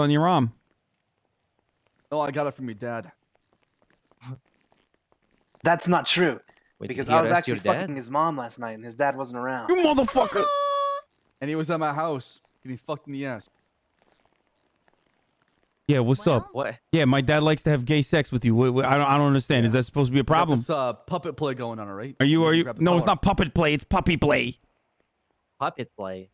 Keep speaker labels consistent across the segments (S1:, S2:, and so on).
S1: on your arm?
S2: Oh, I got it from your dad.
S3: That's not true.
S4: Wait,
S3: Because
S4: did he
S3: I was
S4: arrest
S3: actually
S4: your dad?
S3: fucking his mom last night, and his dad wasn't around.
S1: You motherfucker!
S2: And he was at my house. Getting fucked in the ass.
S1: Yeah, what's up?
S4: What?
S1: Yeah, my dad likes to have gay sex with you. I don't understand. Is that supposed to be a problem?
S2: This puppet play going on, all right?
S1: Are you? No, it's
S2: collar.
S1: not puppet play. It's puppy play.
S4: Puppet play.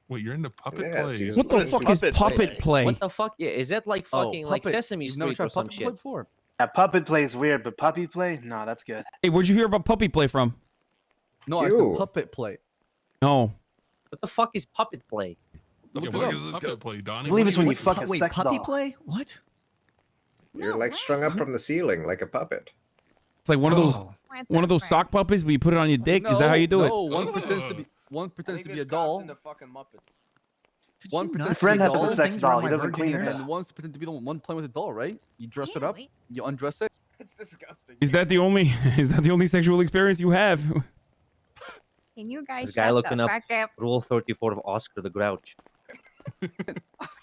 S5: Wait, you're into puppet
S6: Yeah,
S5: play?
S6: she's-
S1: What the fuck is
S6: puppet
S1: puppet play?
S4: What the fuck? Yeah, is that like fucking like
S2: puppet.
S4: Sesame
S2: You've never
S4: Street
S2: tried
S4: or some
S2: puppet
S4: shit?
S2: play before?
S3: Yeah, puppet play is weird, but puppy play? No, that's good.
S1: Hey, where'd you hear about puppy play from?
S2: No, I
S6: Ew.
S2: said puppet play.
S1: No.
S4: What the fuck is puppet play?
S5: Yeah,
S2: Look it
S5: what
S2: up.
S5: is this puppet play, Donnie?
S3: I believe it's when you
S5: What-
S3: fuck a
S7: Wait,
S3: sex
S7: puppy
S3: doll.
S7: play? What?
S6: You're
S8: No
S6: like
S8: way.
S6: strung up from the ceiling like a puppet.
S1: It's like one of those
S7: Oh.
S1: one of those sock puppets where you put it on your dick. Is that how you do it?
S2: No, one pretends to be a doll.
S7: Could
S2: One
S7: you
S2: pretends
S7: not
S2: to
S3: friend
S2: be a
S3: has a
S2: doll.
S3: sex
S7: Things
S3: doll.
S7: around
S3: He
S7: my
S3: doesn't
S7: virgin
S3: clean it
S7: ears?
S3: up.
S2: And one's pretending to be the one playing with the doll, right? You dress it up, you undress it.
S9: It's disgusting.
S1: Is that the only sexual experience you have?
S8: Can you guys
S4: This guy
S8: shut
S4: looking
S8: the
S4: up
S8: fuck up?
S4: Rule 34 of Oscar the Grouch.
S2: Get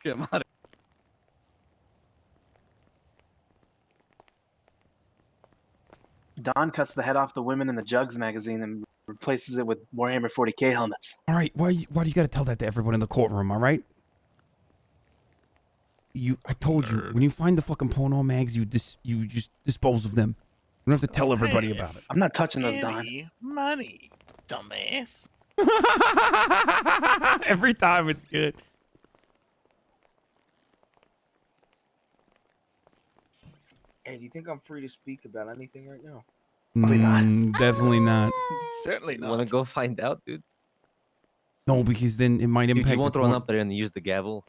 S2: him out of
S3: Don cuts the head off the women in the Jugs magazine and replaces it with Warhammer 40k helmets.
S1: All right, why do you got to tell that to everyone in the courtroom? All right. I told you, when you find the fucking porno mags, you just dispose of them. You don't have to tell everybody about it.
S3: I'm not touching those, Don.
S9: Money, dumbass.
S1: Every time it's good.
S9: Hey, do you think I'm free to speak about anything right now?
S3: Probably not.
S1: Definitely not.
S9: Certainly
S4: You
S9: not.
S4: wanna go find out, dude?
S1: No, because then it might
S4: Dude,
S1: impact.
S4: you won't
S1: the
S4: run
S1: court.
S4: up there and use the gavel.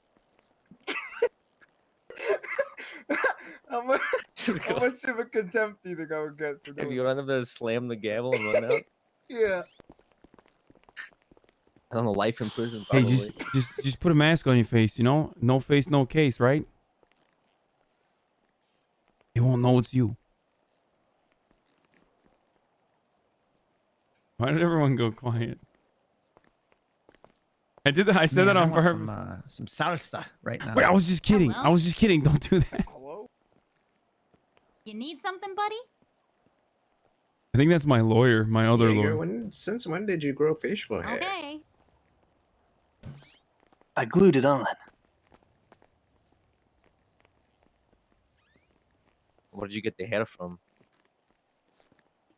S9: How much of a contempt do you think I would get for
S4: If
S9: doing
S4: you run up there and slam the gavel and run out,
S9: Yeah.
S4: I don't know, life in prison
S1: Hey,
S4: probably.
S1: just put a mask on your face. You know, no face, no case, right? They won't know it's you. Why did everyone go quiet? I did that. I said
S7: Man,
S1: that
S7: I
S1: on
S7: want
S1: purpose.
S7: some salsa right now.
S1: Wait, I was just kidding.
S8: Hello?
S1: I was just kidding. Don't do that.
S9: Hello?
S8: You need something, buddy?
S1: I think that's my lawyer, my other
S6: Yeah,
S1: lawyer.
S6: since when did you grow facial hair?
S8: Okay.
S3: I glued it on.
S4: Where did you get the hair from?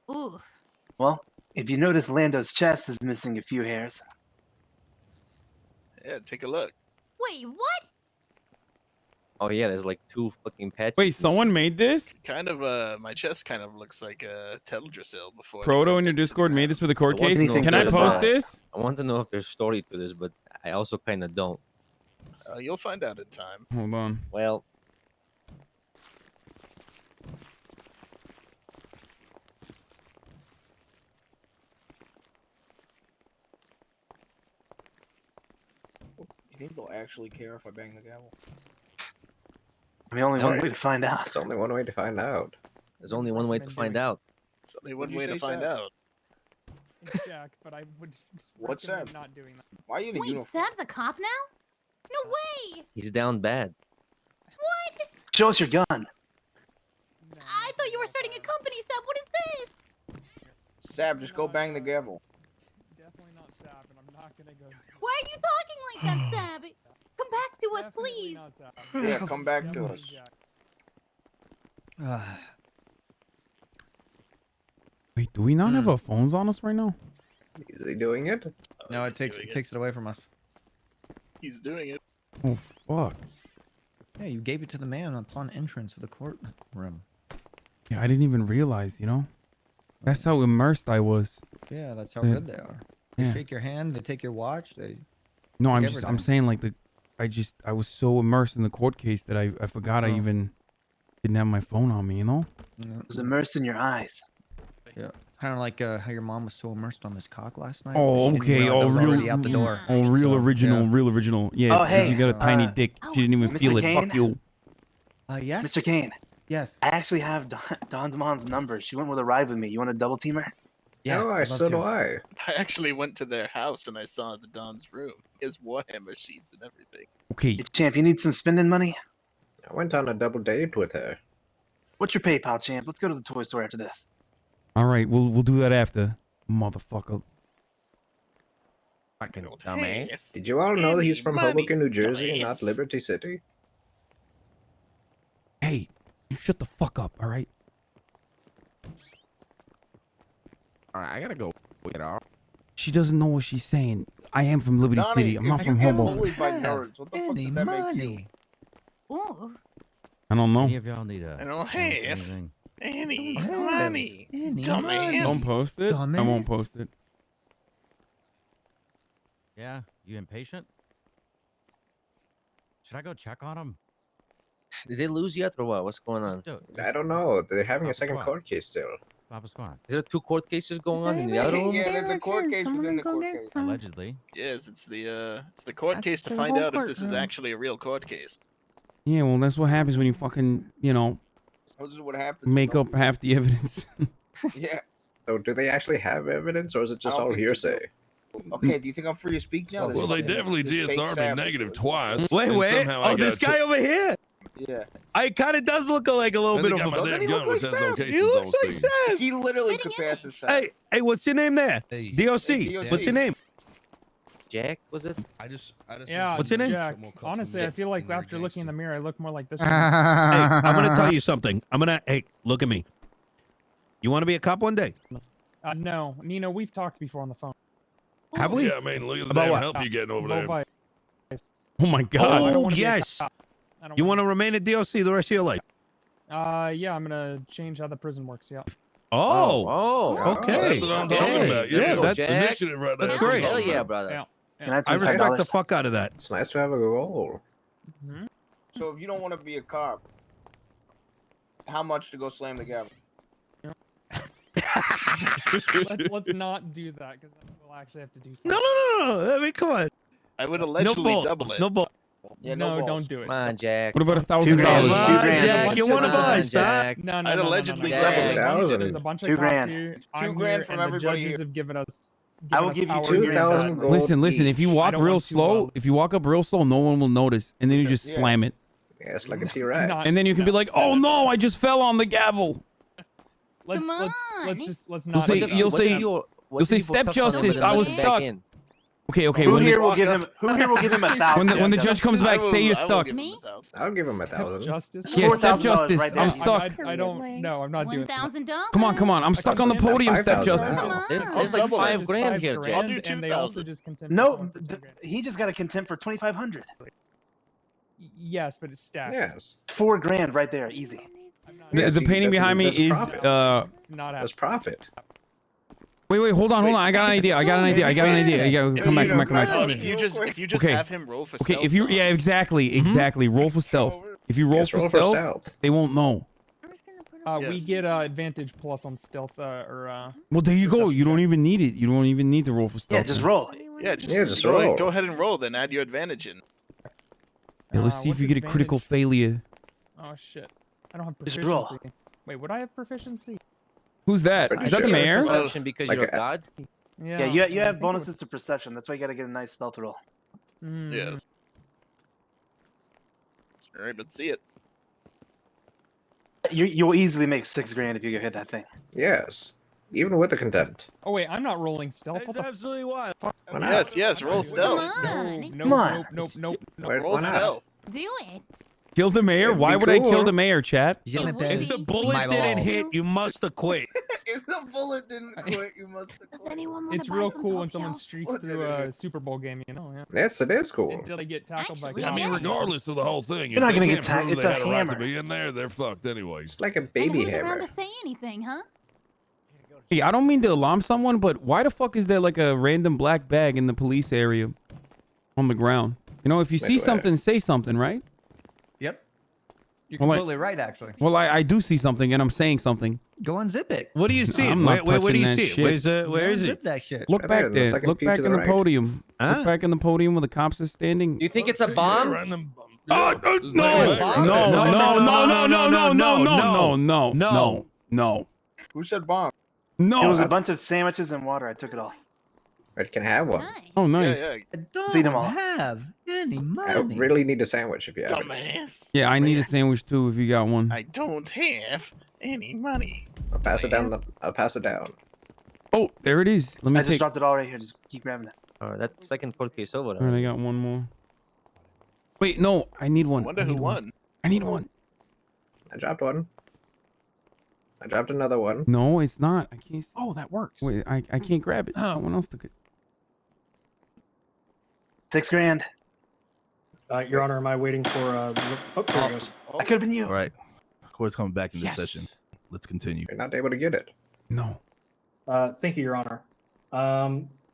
S8: Ooh.
S3: Well, if you notice, Lando's chest is missing a few hairs.
S9: Yeah, take a look.
S8: Wait, what?
S4: Oh yeah, there's like 2 fucking patches.
S1: Wait, someone made this?
S9: Kind of, my chest kind of looks like a Teldrassil before.
S1: Proto in your Discord made this for the court
S4: What
S1: case.
S4: do you think
S1: Can I
S4: there's
S1: post
S4: a-
S1: this?
S4: I want to know if there's story to this, but I also kind of don't.
S9: You'll find out in time.
S1: Hold on.
S4: Well,
S9: Do you think they'll actually care if I bang the gavel?
S3: I mean, only one
S6: Alright.
S3: way to find out.
S6: It's only one way to find out.
S4: there's only one way to find out.
S9: It's only one
S10: What'd you
S9: way to
S10: say,
S9: find
S10: Sam?
S9: out.
S10: It's Jack, but I would
S9: What's
S10: recommend
S9: that?
S10: not doing that.
S9: Why are you in a
S8: Wait,
S9: uniform?
S8: Sam's a cop now? No way!
S4: He's down bad.
S8: What?
S3: Show us your gun.
S10: No,
S8: I thought you were starting a company, Sam. What is this?
S9: Sab, just go bang the gavel.
S10: Definitely not Sab, and I'm not gonna go.
S8: Why are you talking like that, Sam? Come back to us,
S10: Definitely
S8: please.
S10: not Sab.
S9: Yeah, come back to
S10: Definitely
S9: us.
S10: Jack.
S1: Wait, do we not have our phones on us right now?
S6: Is he doing it?
S7: No, it
S9: He's
S7: takes
S9: doing
S7: it takes it away from us.
S9: He's doing it.
S1: Oh fuck.
S7: Yeah, you gave it to the man upon entrance of the courtroom.
S1: Yeah, I didn't even realize. You know, that's how immersed I was.
S7: Yeah, that's how
S1: Yeah.
S7: good they are. They
S1: Yeah.
S7: shake your hand, they take your watch, they
S1: No, I'm
S7: Take
S1: I'm
S7: everything.
S1: saying like I was so immersed in the court case that I forgot I
S7: Oh.
S1: even didn't have my phone on me. You know?
S3: It was immersed in your eyes.
S7: yeah. It's kind of like how your mom was so immersed on this cock last night.
S1: Oh,
S7: she didn't
S1: okay.
S7: realize I
S1: Oh,
S7: was
S1: real.
S7: already out the door.
S1: Oh, real
S7: So,
S1: original.
S7: yeah.
S1: Real original. Yeah.
S3: Oh,
S1: 'cause
S3: hey,
S1: you got a tiny dick.
S8: Oh.
S1: She didn't even
S3: Mr.
S1: feel it.
S3: Kane?
S1: Fuck you.
S7: Yes.
S3: Mr. Kane,
S7: Yes.
S3: I actually have Don's mom's number. She went with a ride with me. You want to double team her?
S6: Yeah,
S7: I'd love
S6: so
S7: to.
S6: do I.
S9: I actually went to their house and I saw the Don's room. His Warhammer sheets and everything.
S1: Okay.
S3: Hey, champ, you need some spending money?
S6: I went on a double date with her.
S3: What's your PayPal, champ? Let's go to the toy store after this.
S1: All right. We'll do that after, motherfucker.
S11: Fucking
S9: Hey,
S11: dumbass.
S9: if-
S6: Did you all know that he's from
S9: Money,
S6: Hoboken, New Jersey, and not
S9: dumbass.
S6: Liberty City?
S1: Hey, you shut the fuck up. All right.
S11: All right, I gotta go. Get off.
S1: She doesn't know what she's saying. I am from Liberty
S9: Donnie,
S1: City. I'm not
S9: if
S1: from
S9: you get
S1: Hobo.
S9: bullied by
S7: Have
S9: nerds, what the fuck
S7: any
S9: does that make you?
S7: money?
S8: Ooh.
S1: I don't know.
S12: Any of y'all need a
S9: I know, hey, if
S12: anything?
S9: any
S7: Don't have
S9: money,
S7: any
S9: dumbass.
S7: money.
S1: Don't post it. I won't
S7: Dumbass.
S1: post it.
S12: Yeah, you impatient? Should I go check on him?
S4: Did they lose yet or what? What's going on?
S6: I don't know. They're having a
S12: What's
S6: second
S12: going on?
S6: court case still.
S12: What's going on?
S4: Is there 2 court cases going
S8: Is
S4: on in the other room?
S9: Yeah, there's a court case within the court case.
S12: Allegedly.
S9: Yes, it's the court
S8: That's
S9: case to
S8: the
S9: find
S8: whole
S9: out if this is
S8: courtroom.
S9: actually a real court case.
S1: Yeah, well, that's what happens when you fucking,
S9: This is what happens.
S1: make up half the evidence.
S9: Yeah.
S6: So do they actually have evidence, or is it just
S9: don't
S6: all
S9: think they do.
S6: hearsay?
S9: Okay, do you think I'm free to speak now?
S5: Well, they definitely DSR'd me negative twice. and somehow I got
S11: over here.
S9: Yeah.
S11: I kind of does look like a little
S5: And
S11: bit
S5: they
S11: of
S5: got my
S11: a.
S9: Doesn't
S5: damn
S9: he
S5: gun,
S9: look
S5: which
S9: like
S5: has
S9: Sam?
S5: locations
S11: He looks
S5: on
S11: like
S5: scene.
S11: Sam.
S9: He literally
S8: Spitting
S9: could pass his side.
S11: Hey, what's your name there?
S7: Hey.
S11: DOC.
S9: DOC.
S11: What's your name?
S4: Jack, was it?
S10: I
S7: Yeah,
S11: What's your name?
S10: Jack, honestly, I feel like after looking in the mirror, I look more like this.
S11: Hey, I'm gonna tell you something. Hey, look at me. You want to be a cop one day?
S10: No, Nino, we've talked before on the phone.
S11: Have we?
S5: Yeah, I mean, look at the
S11: About
S5: damn
S11: what?
S5: help you're getting over
S10: Low
S5: there.
S10: vibe.
S1: Oh my
S10: I
S1: god.
S10: don't
S11: Oh
S10: wanna be a
S11: yes.
S10: cop. I don't
S11: You want
S10: wanna
S11: to remain at DOC the rest of your life?
S10: Yeah, I'm gonna change how the prison works. Yeah.
S11: Oh.
S4: Oh.
S11: Okay.
S5: That's what I'm
S4: Okay.
S5: talking about.
S11: Yeah,
S5: Yeah,
S11: that's-
S5: initiative right there.
S11: that's great.
S4: Hell yeah, brother.
S10: Yeah.
S3: Can I have
S11: I respect
S3: $25?
S11: the fuck out of that.
S6: It's nice to have a goal.
S10: Mhm.
S9: So if you don't want to be a cop, how much to go slam the gavel?
S10: let's not do that because we'll actually have to do something.
S11: No. I mean, come on.
S9: I would
S11: No
S9: allegedly
S11: bull.
S9: double it.
S11: No bull.
S9: Yeah,
S10: no,
S9: balls.
S10: don't do it.
S4: Come on, Jack.
S1: What about $1,000?
S3: $2,000.
S11: Come on,
S3: $2 grand.
S11: Jack, you one of
S4: Come on,
S11: us, huh?
S4: Jack.
S10: No,
S9: I'd
S10: no, no,
S9: allegedly
S10: no, no,
S6: double
S10: no.
S6: it.
S10: There's a bunch of
S3: $2
S10: cops
S3: grand.
S10: here.
S9: $2
S10: I'm
S9: grand
S10: here,
S9: from
S10: and
S9: everybody
S10: the judges
S9: here.
S10: have given us.
S3: I will
S10: us
S3: give you
S10: power to
S6: 2,000
S10: do that.
S6: gold.
S1: Listen. If you
S10: I
S1: walk
S10: don't
S1: real
S10: want to,
S1: slow, if you walk up real slow, no one will notice, and then you just
S9: Yeah.
S1: slam it,
S6: Yeah, it's like a T-Rex.
S10: Not-
S1: and then you can be like, "Oh no, I just fell on the gavel."
S10: Let's
S8: Come
S10: let's
S8: on.
S10: just
S1: You'll
S10: not.
S1: say-
S10: do that.
S1: you'll
S4: What
S1: say-
S4: if you- what
S1: you'll
S4: if
S1: say,
S4: you
S1: "Step
S4: fucked up
S1: justice,
S4: and
S1: I
S4: let
S1: was
S4: him back
S1: stuck."
S4: in?
S1: Okay.
S3: Who
S1: When
S3: here
S1: the,
S3: will give him? Who here will give him $1,000?
S1: when the judge comes back, say you're
S9: I will
S1: stuck.
S9: give him
S8: Me?
S9: 1,000.
S6: I'll give him
S10: Step
S6: 1,000.
S10: justice.
S1: Yeah, step
S3: $4,000
S1: justice.
S3: right there.
S1: I'm stuck.
S10: I don't. No, I'm not doing that.
S8: $1,000.
S1: Come on. I'm stuck on the podium. Step
S6: 5,000
S1: justice.
S6: now.
S4: There's
S8: I'll
S4: like
S9: double it.
S4: 5 grand here, Jack.
S9: I'll do
S10: And they also
S9: 2,000.
S10: just contempt
S3: No,
S10: someone for 10 grand.
S3: he just got a contempt for 2,500.
S10: Yes, but it's stacked.
S6: Yes.
S3: $4 grand right there, easy.
S10: I'm not,
S1: The,
S6: Yes,
S1: the painting
S6: that's-
S1: behind me
S6: that's
S1: is
S6: profit.
S10: it's not
S6: That's
S10: happening.
S6: profit.
S1: Wait, hold on. I got an idea. I got an idea.
S9: If
S1: Come back.
S9: you-
S10: If
S9: If you just
S1: Okay.
S9: have him roll for
S1: Okay,
S9: stealth,
S1: if you
S9: though.
S1: yeah, exactly. Roll for stealth. If you roll
S6: Yes,
S1: for
S6: roll for
S1: stealth,
S6: stealth.
S1: they won't know.
S10: We
S9: Yes.
S10: get advantage plus on stealth or
S1: Well, there you go. You don't even need it. You don't even need to roll for stealth.
S3: Yeah, just roll.
S9: Yeah,
S6: just
S9: go,
S6: roll.
S9: go ahead and roll. Then add your advantage in.
S1: Yeah, let's see if
S10: what's
S1: you get a critical
S10: advantage?
S1: failure.
S10: Oh shit. I don't have
S3: Just
S10: proficiency.
S3: roll.
S10: Wait, would I have proficiency?
S1: Who's that?
S6: Pretty
S1: Is that the
S6: sure.
S1: mayor?
S4: Perception because
S6: Like
S4: you're
S6: a-
S4: a god?
S3: Yeah, you
S10: I
S3: have
S10: think it
S3: bonuses to perception. That's why you got to get a nice stealth roll.
S10: would- Mm,
S9: Yes. All right, let's see it.
S3: You'll easily make $6 grand if you go hit that thing.
S6: Yes. Even with the contempt.
S10: Oh wait, I'm not rolling stealth. What the
S11: absolutely wild.
S6: Why not?
S9: Yes, roll
S8: Come
S9: stealth.
S8: on.
S10: No,
S3: Come on.
S10: nope.
S6: Why-
S9: Roll
S6: why not?
S9: stealth.
S8: Do it.
S1: Kill the mayor?
S6: It'd
S1: Why
S6: be
S1: would I kill
S6: cool.
S1: the mayor, chat?
S7: Yeah,
S8: It would
S7: but
S11: If the
S8: be.
S11: bullet
S7: My
S11: didn't
S7: law.
S11: hit, you must have quit.
S9: If the bullet didn't quit, you must have
S8: Does anyone want
S10: It's
S8: to buy
S10: real
S8: some
S10: cool
S8: top
S10: when someone
S8: shelf?
S10: streaks
S9: What
S10: through
S9: did it
S10: a
S9: do?
S10: Super Bowl game, you know? Yeah.
S6: Yes, it is cool.
S10: Until they get tackled by
S8: Actually,
S5: I mean,
S8: Yeah.
S5: regardless of the whole thing,
S3: You're not
S5: if
S3: gonna
S5: they
S3: get
S5: can't prove
S3: it's
S5: they
S3: a
S5: had a right
S3: hammer.
S5: to be in there, they're fucked anyway.
S6: It's like a
S8: And
S6: baby
S8: who's around
S6: hammer.
S8: to say anything, huh?
S1: Hey, I don't mean to alarm someone, but why the fuck is there like a random black bag in the police area on the ground? You know, if you see
S6: Like where?
S1: something, say something, right?
S7: Yep. You're
S1: Well, like-
S7: completely right, actually.
S1: Well, I do see something, and I'm saying something.
S7: Go unzip it.
S11: What do you see?
S1: I'm not
S11: Where do
S1: touching
S11: you
S1: that
S11: see?
S1: shit.
S11: Where's where is
S7: Unzip
S11: it?
S7: that shit.
S1: Look
S6: Right there,
S1: back
S6: the
S1: there.
S6: second
S1: Look
S6: pew
S1: back
S6: to
S1: in
S6: the
S1: the
S6: right.
S1: podium.
S11: Huh?
S1: Look back in the podium where the cops are standing.
S4: Do you think it's a
S5: Yeah,
S4: bomb?
S5: random-
S1: Oh,
S5: yeah,
S1: no,
S5: there's
S1: no,
S5: no
S1: no,
S5: way,
S1: no,
S5: right?
S1: no, no, no, no, no, no, no,
S11: no.
S1: no, no,
S9: Who said bomb?
S1: No.
S3: It was a bunch of sandwiches and water. I took it all.
S6: It can have one.
S8: Nice.
S1: Oh, nice.
S9: Yeah,
S7: I
S3: eat
S7: don't
S3: 'em all.
S7: have any
S6: I
S7: money.
S6: really need a sandwich if you have it.
S9: Dumbass.
S1: Yeah, I need a sandwich too if you got one.
S9: I don't have any money.
S6: I'll pass it down. I'll pass it down.
S1: Oh, there it is. Let me
S3: I just
S1: take.
S3: dropped it all right here. Just keep grabbing it.
S4: That second porque soba.
S1: All right, I got one more. Wait, no, I need one.
S9: Wonder
S1: I
S9: who
S1: need one.
S9: won.
S1: I need one.
S6: I dropped one. I dropped another one.
S1: No, it's not. I can't.
S10: Oh, that works.
S1: Wait, I can't grab it.
S10: Oh.
S1: Someone else took it.
S3: $6 grand.
S13: Your Honor, am I waiting for? Oh, there it goes.
S3: I could have been you.
S5: All right. Court's coming back in this
S10: Yes.
S5: session. Let's continue.
S6: You're not able to get it.
S1: No.
S13: Thank you, Your Honor.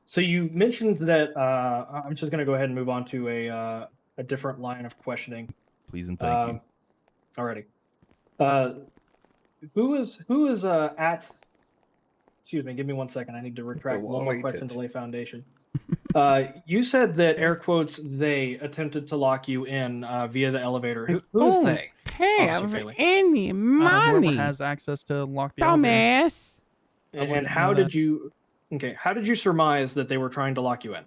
S13: So you mentioned that. I'm just going to go ahead and move on to a different line of questioning.
S5: Please and thank you.
S13: Alrighty. Who is at? Excuse me. Give me 1 second. I need to retract one more question to lay foundation. You said that air quotes they attempted to lock you in via the elevator. Who is they?
S1: Have
S13: Bailey.
S1: any
S10: Whoever
S1: money?
S10: has access to lock the elevator.
S1: Dumbass.
S13: And how did you? Okay, how did you surmise that they were trying to lock you in?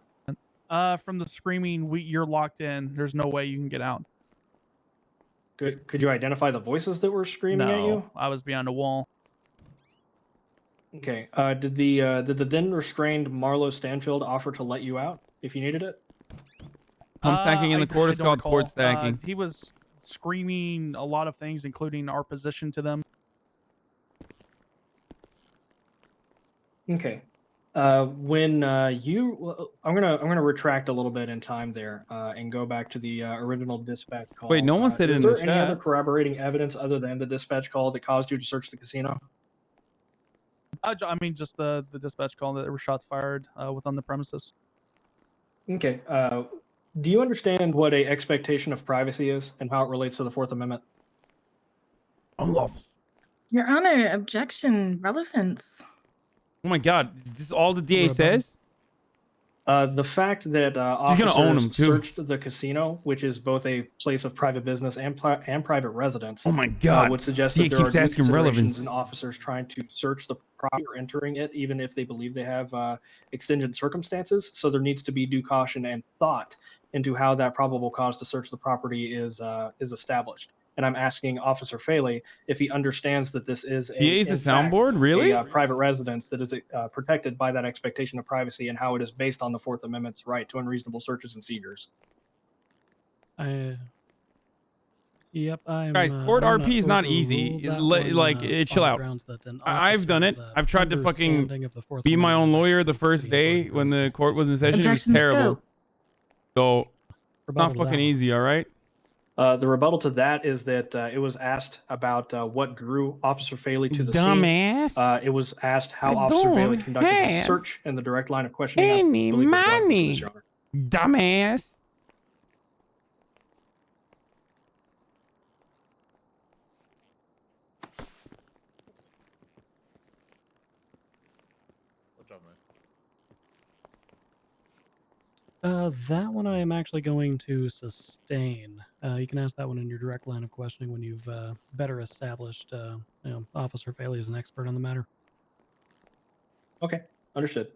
S10: From the screaming, you're locked in. There's no way you can get out.
S13: Could you identify the voices that were screaming at you?
S10: I was behind a wall.
S13: Okay. Did the then restrained Marlo Stanfield offer to let you out if you needed it?
S1: Pump stacking in the court is
S10: don't
S1: called court
S10: recall.
S1: stacking.
S10: He was screaming a lot of things, including our position to them.
S13: Okay. When I'm gonna retract a little bit in time there and go back to the original dispatch call.
S1: Wait, no one said it
S13: is
S1: in the
S13: there any
S1: chat.
S13: other corroborating evidence other than the dispatch call that caused you to search the casino?
S10: I mean, just the dispatch call that there were shots fired within the premises.
S13: Okay. Do you understand what a expectation of privacy is and how it relates to the Fourth Amendment?
S1: Unlawful.
S8: Your Honor, objection, relevance.
S1: Oh my God, is this all the DA says?
S13: The fact that
S1: He's gonna own
S13: officers
S1: him, too.
S13: searched the casino, which is both a place of private business and private residence,
S1: Oh my God.
S13: would suggest
S1: DA
S13: that there are
S1: keeps
S13: new
S1: asking
S13: considerations
S1: relevance.
S13: in officers trying to search the property or entering it, even if they believe they have exigent circumstances. So there needs to be due caution and thought into how that probable cause to search the property is established. And I'm asking Officer Faley if he understands that this is
S1: DA's the
S13: in fact,
S1: soundboard? Really?
S13: a private residence that is protected by that expectation of privacy and how it is based on the Fourth Amendment's right to unreasonable searches and seizures.
S10: Yep.
S1: Guys, court RP is not easy. Chill out. I've done it. I've tried to fucking be my own lawyer the first day when the court was in session. It was
S8: Objection
S1: terrible.
S8: scope.
S1: So, it's not fucking easy, all right?
S13: The rebuttal to that is that it was asked about what drew Officer Faley to the
S1: Dumbass.
S13: scene. It was asked how
S1: I
S13: Officer
S1: don't
S13: Faley conducted his
S1: have
S13: search and the direct line of questioning.
S1: any money. Dumbass.
S10: That one I am actually going to sustain. You can ask that one in your direct line of questioning when you've better established, Officer Faley is an expert on the matter.
S13: Okay, understood.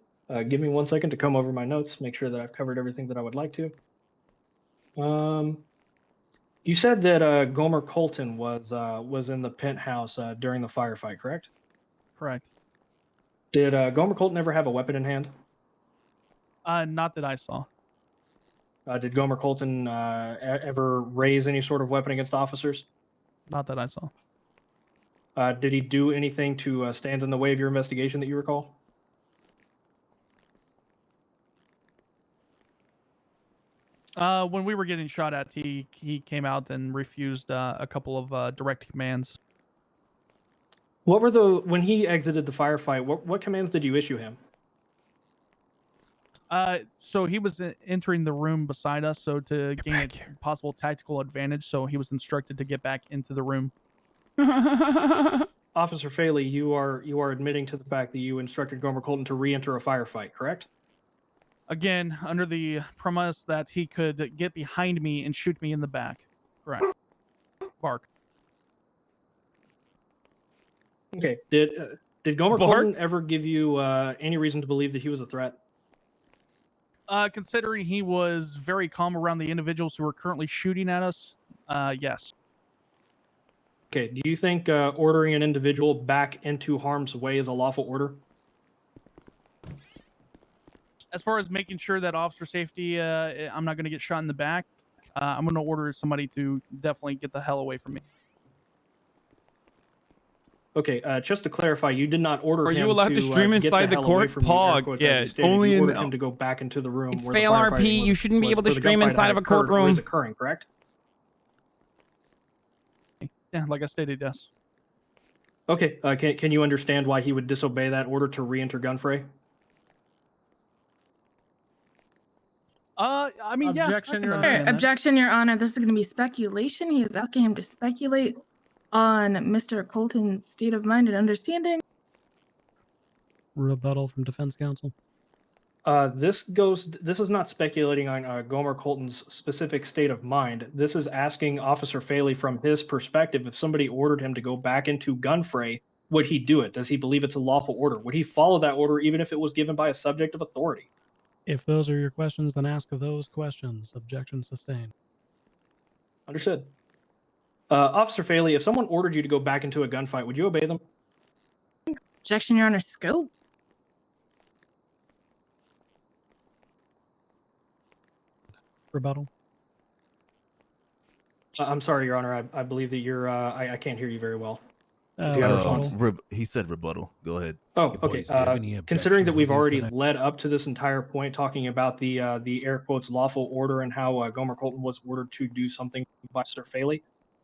S13: Give me 1 second to come over my notes, make sure that I've covered everything that I would like to. You said that Gomer Colton was in the penthouse during the firefight, correct?
S10: Correct.
S13: Did Gomer Colton ever have a weapon in hand?
S10: Not that I saw.
S13: Did Gomer Colton ever raise any sort of weapon against officers?
S10: Not that I saw.
S13: Did he do anything to stand in the way of your investigation that you recall?
S10: When we were getting shot at, he came out and refused a couple of direct commands.
S13: What were when he exited the firefight? What commands did you issue him?
S10: So he was entering the room beside us, so to gain a possible tactical advantage, so he was instructed to get back into the room.
S13: Officer Faley, you are admitting to the fact that you instructed Gomer Colton to re-enter a firefight, correct?
S10: Again, under the premise that he could get behind me and shoot me in the back. Correct. Bark.
S13: Okay. Did Gomer
S1: Bart?
S13: Colton ever give you any reason to believe that he was a threat?
S10: Considering he was very calm around the individuals who are currently shooting at us, yes.
S13: Okay, do you think ordering an individual back into harm's way is a lawful order?
S10: As far as making sure that officer safety, I'm not going to get shot in the back, I'm going to order somebody to definitely get the hell away from me.
S13: Okay, just to clarify, you did not order
S1: Are
S13: him
S1: you allowed to stream
S13: get
S1: inside the
S13: hell away
S1: court?
S13: from you, air
S1: Pog.
S13: quotes, as
S1: Yeah,
S13: you stated.
S1: only
S13: You
S1: in
S13: ordered him to go back into the room
S1: It's
S13: where the
S1: fail
S13: firefighting
S1: RP.
S13: was-
S1: You shouldn't be
S13: was-
S1: able to
S13: where the
S1: stream
S13: gunfight
S1: inside
S13: had
S1: of a
S13: occurred,
S1: courtroom.
S13: was occurring, correct?
S10: Yeah, like I stated, yes.
S13: Okay, can you understand why he would disobey that order to re-enter gunfray?
S10: I mean, yeah.
S14: Objection,
S10: I can
S14: Your Honor.
S10: understand that.
S8: Objection, Your Honor. This is going to be speculation. He is asking him to speculate on Mr. Colton's state of mind and understanding.
S10: Rebuttal from defense counsel.
S13: This is not speculating on Gomer Colton's specific state of mind. This is asking Officer Faley from his perspective, if somebody ordered him to go back into gunfray, would he do it? Does he believe it's a lawful order? Would he follow that order even if it was given by a subject of authority?
S10: If those are your questions, then ask those questions. Objection sustained.
S13: Understood. Officer Faley, if someone ordered you to go back into a gunfight, would you obey them?
S8: Objection, Your Honor. Scope.
S10: Rebuttal.
S13: I'm sorry, Your Honor. I believe that you're. I can't hear you very well. If you have a response.
S5: He said rebuttal. Go ahead.
S13: Oh,
S5: Your
S13: okay.
S5: boys, do you have any
S13: Considering that
S5: objections
S13: we've
S5: with
S13: already
S5: you today?
S13: led up to this entire point, talking about the air quotes lawful order and how Gomer Colton was ordered to do something by Sir Faley,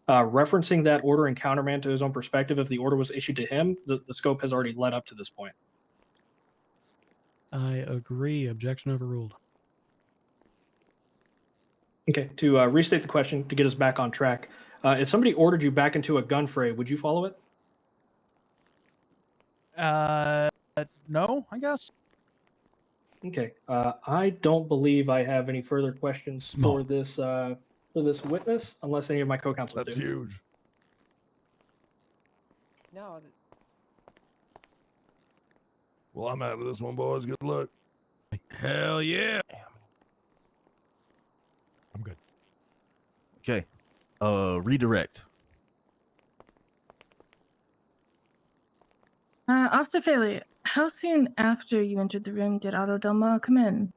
S13: referencing that order and countermand to his own perspective, if the order was issued to him, the scope has already led up to this point.
S10: I agree. Objection overruled.
S13: Okay. To restate the question to get us back on track, if somebody ordered you back into a gun fray, would you follow it?
S10: No, I guess.
S13: Okay. I don't believe I have any further questions for this witness, unless any of my co-counsels do.
S5: That's huge.
S4: No.
S5: Well, I'm out of this one, boys. Good luck. Hell yeah.
S12: I'm good.
S5: Okay. Redirect.
S8: Officer Faley, how soon after you entered the room did Otto Delma come in?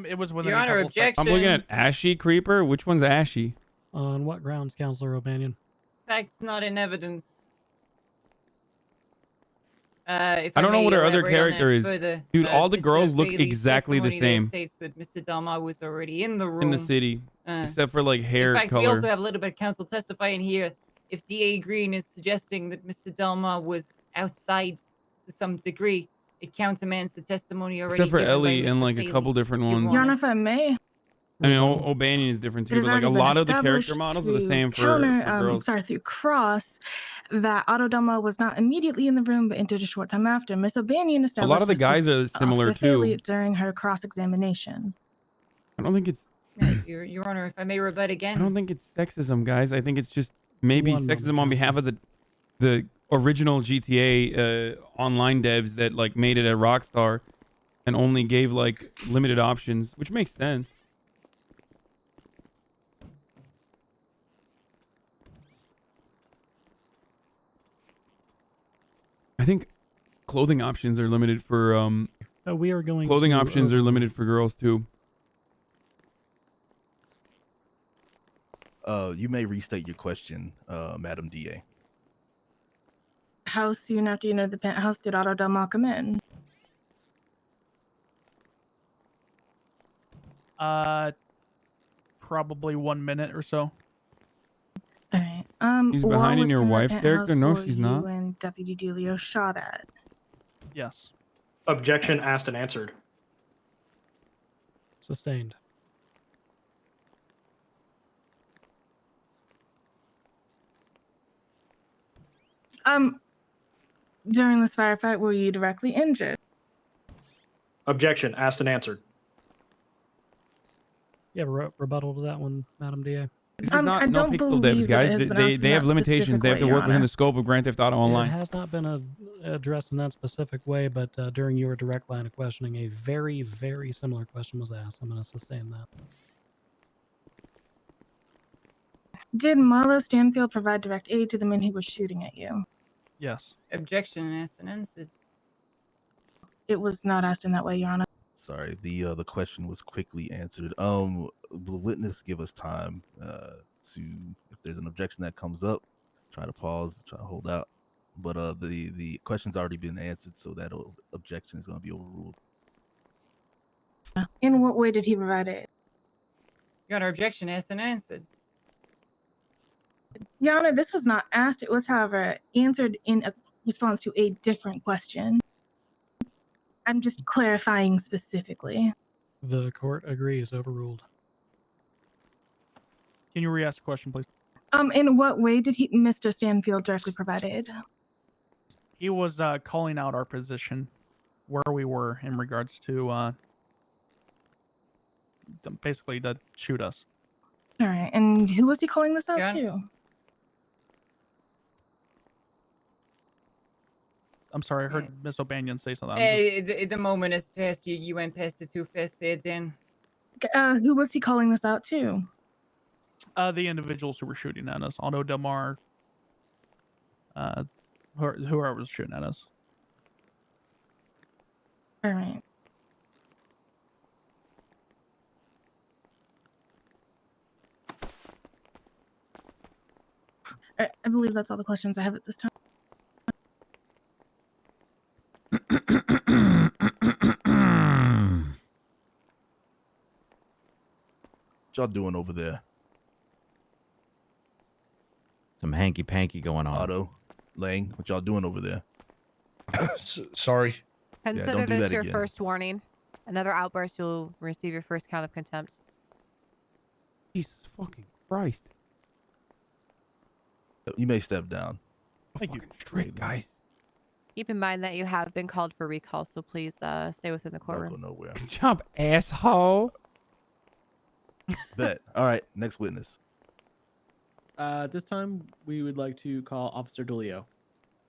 S10: It was within
S1: Your
S10: a
S1: Honor,
S10: couple seconds.
S1: I'm looking at Ashy Creeper. Which one's Ashy?
S10: On what grounds, Counselor O'Banion?
S14: Facts not in evidence.
S1: I don't know what her other character is. Dude, all the girls look exactly the same
S14: States that Mr. Delma was already in the room.
S1: in the city, except for like hair
S14: In fact,
S1: color.
S14: we also have a little bit of counsel testifying here. If DA Green is suggesting that Mr. Delma was outside to some degree, it countermands the testimony already.
S1: Except for
S14: given by
S1: Ellie and
S14: Mr.
S1: like a
S14: Faley.
S1: couple different ones.
S8: Your Honor, if I may.
S1: I mean, O'Banion is different
S8: It
S1: too,
S8: has
S1: but like a
S8: already been
S1: lot of the character
S8: established
S1: models are the
S8: through
S1: same for girls.
S8: through Cross, that Otto Delma was not immediately in the room, but entered a short time after. Miss O'Banion
S1: A
S8: established
S1: lot of the
S8: this
S1: guys
S8: with
S1: are similar
S8: Officer Faley
S1: too.
S8: during her cross-examination.
S1: I don't think it's.
S14: Your Honor, if I may rebut again.
S1: I don't think it's sexism, guys. I think it's just maybe
S10: One
S1: sexism
S10: moment,
S1: on behalf of the original GTA online devs that like made it at Rockstar and only gave like limited options, which makes sense. I think clothing options are limited for
S10: We are going.
S1: clothing
S10: to
S1: options are limited for girls too.
S5: You may restate your question, Madam DA.
S8: How soon after you entered the penthouse did Otto Delma come in?
S10: Probably 1 minute or so.
S8: All right.
S1: She's
S8: while
S1: behind in your
S8: within the
S1: wife
S8: penthouse
S1: character? No,
S8: were
S1: she's
S8: you
S1: not.
S8: and Deputy Delio shot at.
S10: Yes.
S13: Objection asked and answered.
S10: Sustained.
S8: During this firefight, were you directly injured?
S13: Objection asked and answered.
S10: You have a rebuttal to that one, Madam DA?
S1: This is
S8: I
S1: not no
S8: don't
S1: pixel devs,
S8: believe that it
S1: guys.
S8: has been asked in
S1: They have
S8: that
S1: limitations. They have to
S8: specific way,
S1: work
S8: Your
S1: within
S8: Honor.
S1: the scope of Grand Theft Auto
S10: It
S1: Online.
S10: has not been addressed in that specific way, but during your direct line of questioning, a very, very similar question was asked. I'm going to sustain that.
S8: Did Marlo Stanfield provide direct aid to the men who were shooting at you?
S10: Yes.
S14: Objection asked and answered.
S8: It was not asked in that way, Your Honor.
S5: Sorry, the question was quickly answered. The witness give us time to, if there's an objection that comes up, try to pause, try to hold out. But the question's already been answered, so that objection is going to be overruled.
S8: In what way did he provide aid?
S14: Your Honor, objection asked and answered.
S8: Your Honor, this was not asked. It was, however, answered in a response to a different question. I'm just clarifying specifically.
S10: The court agrees. Overruled.
S15: Can you re-ask the question, please?
S8: In what way did Mr. Stanfield directly provide aid?
S15: He was calling out our position, where we were in regards to basically to shoot us.
S8: All right, and who was he calling this out to?
S15: I'm sorry, I heard Miss O'Banion say something.
S14: The moment has passed. You went past it too fast there, Dan.
S8: Who was he calling this out to?
S15: The individuals who were shooting at us, Otto Delmar, whoever was shooting at us.
S8: All right. I believe that's all the questions I have at this time.
S5: What y'all doing over there?
S12: Some hanky panky going on.
S5: Otto, Lang, what y'all doing over there?
S9: Sorry.
S16: Consider
S5: don't do
S16: this
S5: that
S16: your
S5: again.
S16: first warning. Another outburst, you'll receive your first count of contempt.
S1: Jesus fucking Christ.
S5: You may step down.
S1: Thank you. Straight, guys.
S16: Keep in mind that you have been called for recall, so please stay within the courtroom.
S5: Don't go nowhere.
S1: Good job, asshole.
S5: Bet. All right, next witness.
S13: At this time, we would like to call Officer Dulio.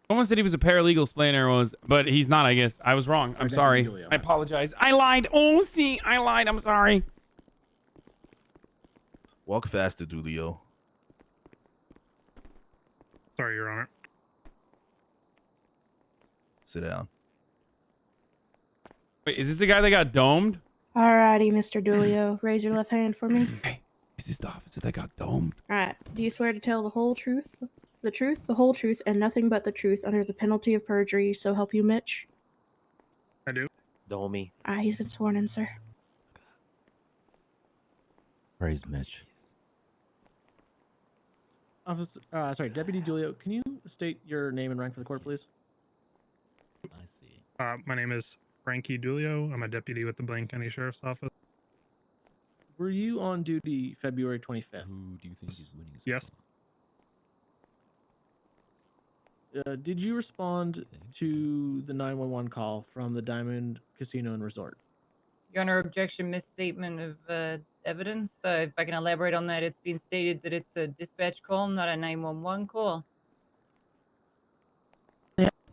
S1: Someone said he was a paralegal explaining arrows, but he's not, I guess. I was wrong. I'm sorry.
S13: Julio.
S1: I apologize. I lied. Oh, see, I lied. I'm sorry.
S5: Walk faster, Dulio.
S15: Sorry, Your Honor.
S5: Sit down.
S1: Wait, is this the guy that got domed?
S17: Alrighty, Mr. Dulio. Raise your left hand for me.
S1: Hey, is this the officer that got domed?
S17: Alright. Do you swear to tell the whole truth, the whole truth, and nothing but the truth under the penalty of perjury, so help you, Mitch?
S15: I do.
S4: Domey.
S17: Alright, he's been sworn in, sir.
S12: Praise Mitch.
S13: Officer, Deputy Dulio, can you state your name and rank for the court, please?
S12: I see.
S15: My name is Frankie Dulio. I'm a deputy with the Blaine County Sheriff's Office.
S13: Were you on duty February 25th?
S12: Who do you think is winning?
S15: Yes.
S13: Did you respond to the 911 call from the Diamond Casino and Resort?
S14: Your Honor, objection, misstatement of evidence. If I can elaborate on that, it's been stated that it's a dispatch call, not a 911 call.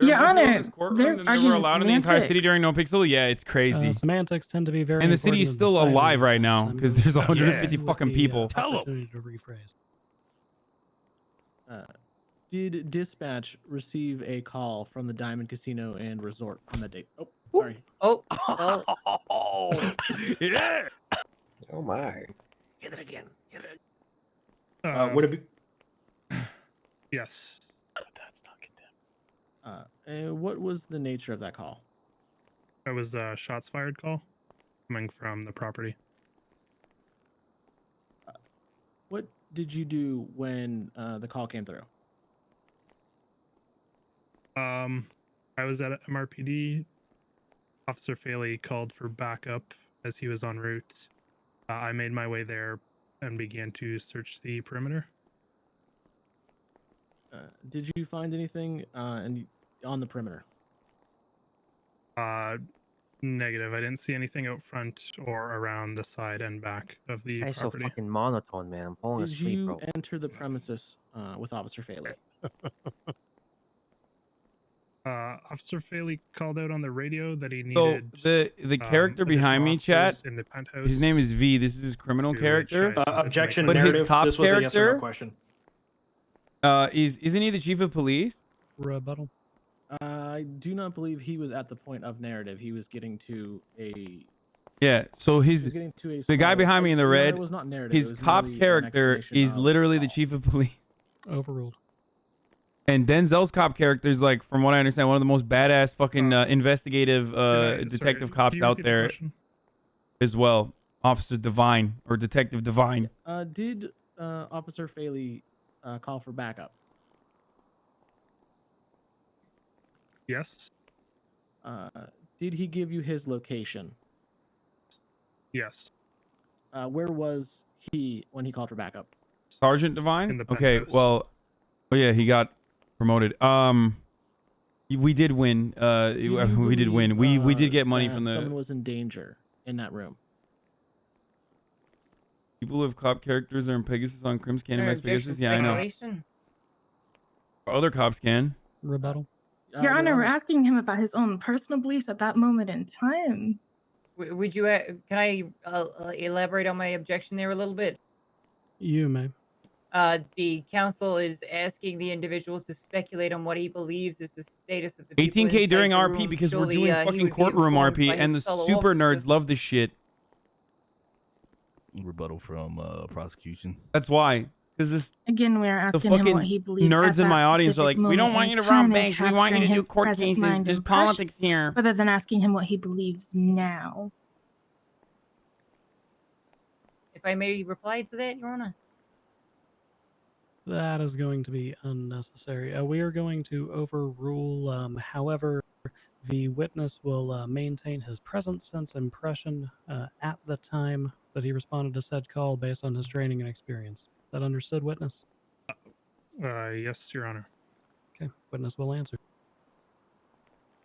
S8: Your Honor,
S1: They're allowed in the entire city during No Pixel? Yeah, it's crazy.
S10: Semantics tend to be very
S1: And the city
S10: important
S1: is
S10: in
S1: still
S10: society
S1: alive right now
S10: sometimes.
S1: because there's
S10: I'm
S1: 150
S10: with
S1: fucking
S10: the,
S1: people.
S10: opportunity to rephrase.
S13: Did dispatch receive a call from the Diamond Casino and Resort on that date? Oh, sorry.
S14: Oh.
S11: Oh, yeah.
S6: Oh my.
S9: Hit it again. Hit
S15: Uh,
S13: Would it be?
S15: Yes.
S5: That's not condemned.
S13: And what was the nature of that call?
S15: It was a shots fired call coming from the property.
S13: What did you do when the call came through?
S15: I was at MRPD. Officer Faley called for backup as he was en route. I made my way there and began to search the perimeter.
S13: Did you find anything on the perimeter?
S15: Negative. I didn't see anything out front or around the side and back of the
S4: Guy's so
S15: property.
S4: fucking monotone, man. I'm falling
S6: Did
S4: asleep,
S6: you
S4: bro.
S6: enter the premises with Officer Faley?
S15: Officer Faley called out on the radio that he
S1: So
S15: needed.
S1: the character behind me, chat.
S15: in the penthouse.
S1: His name is V. This is his criminal character.
S13: Objection.
S1: But
S13: Narrative.
S1: his cop
S13: This was a yes or no
S1: character,
S13: question.
S1: isn't he the chief of police?
S10: Rebuttal.
S6: I do not believe he was at the point of narrative. He was getting to a.
S1: Yeah. So
S6: he was
S1: his
S6: getting to a
S1: the guy
S6: small-
S1: behind me in the
S6: Your Honor,
S1: red,
S6: it was not narrative.
S1: his
S6: it was
S1: cop
S6: merely an
S1: character
S6: explanation
S1: is
S6: of-
S1: literally the chief of police.
S10: Overruled.
S1: And Denzel's cop character is like, from what I understand, one of the most badass fucking investigative detective cops
S15: can you
S1: out
S15: repeat the
S1: there
S15: question?
S1: as well. Officer Divine or Detective Divine.
S6: Did Officer Faley call for backup?
S15: Yes.
S6: Did he give you his location?
S15: Yes.
S6: Where was he when he called for backup?
S1: Sergeant Divine?
S15: In the
S1: Okay,
S15: penthouse.
S1: well, oh yeah, he got promoted. We did win.
S6: Do you
S1: We did win.
S6: believe,
S1: We did get money
S6: that
S1: from the
S6: someone was in danger in that room.
S1: people who have cop characters are in Pegasus on Crims can
S14: Or
S1: invest
S14: objection,
S1: Pegasus. Yeah, I know.
S14: speculation.
S1: Other cops can.
S10: Rebuttal.
S8: Your Honor, we're asking him about his own personal beliefs at that moment in time.
S14: Would you? Can I elaborate on my objection there a little bit?
S10: You may.
S14: The council is asking the individual to speculate on what he believes is the status of the people
S1: 18K
S14: inside
S1: during
S14: the
S1: RP
S14: room.
S1: because
S14: Surely,
S1: we're doing
S14: he
S1: fucking
S14: would be
S1: courtroom
S14: informed
S1: RP
S14: by
S1: and the
S14: his fellow
S1: super
S14: officer.
S1: nerds love this shit.
S5: Rebuttal from prosecution.
S1: That's why. Because this
S8: Again, we're
S1: the
S8: asking him
S1: fucking
S8: what he believes.
S1: nerds
S8: at
S1: in
S8: that
S1: my audience are
S8: specific
S1: like, we don't
S8: moment
S1: want
S8: in
S1: you to
S8: time
S1: rob
S8: and
S1: banks. We want you to
S8: capturing
S1: do
S8: his
S1: court
S8: present
S1: cases.
S8: mind
S1: There's
S8: impression,
S1: politics here.
S8: rather than asking him what he believes now.
S14: If I may reply to that, Your Honor.
S10: That is going to be unnecessary. We are going to overrule. However, the witness will maintain his present sense impression at the time that he responded to said call based on his training and experience. Is that understood, witness?
S15: Yes, Your Honor.
S10: Okay, witness will answer.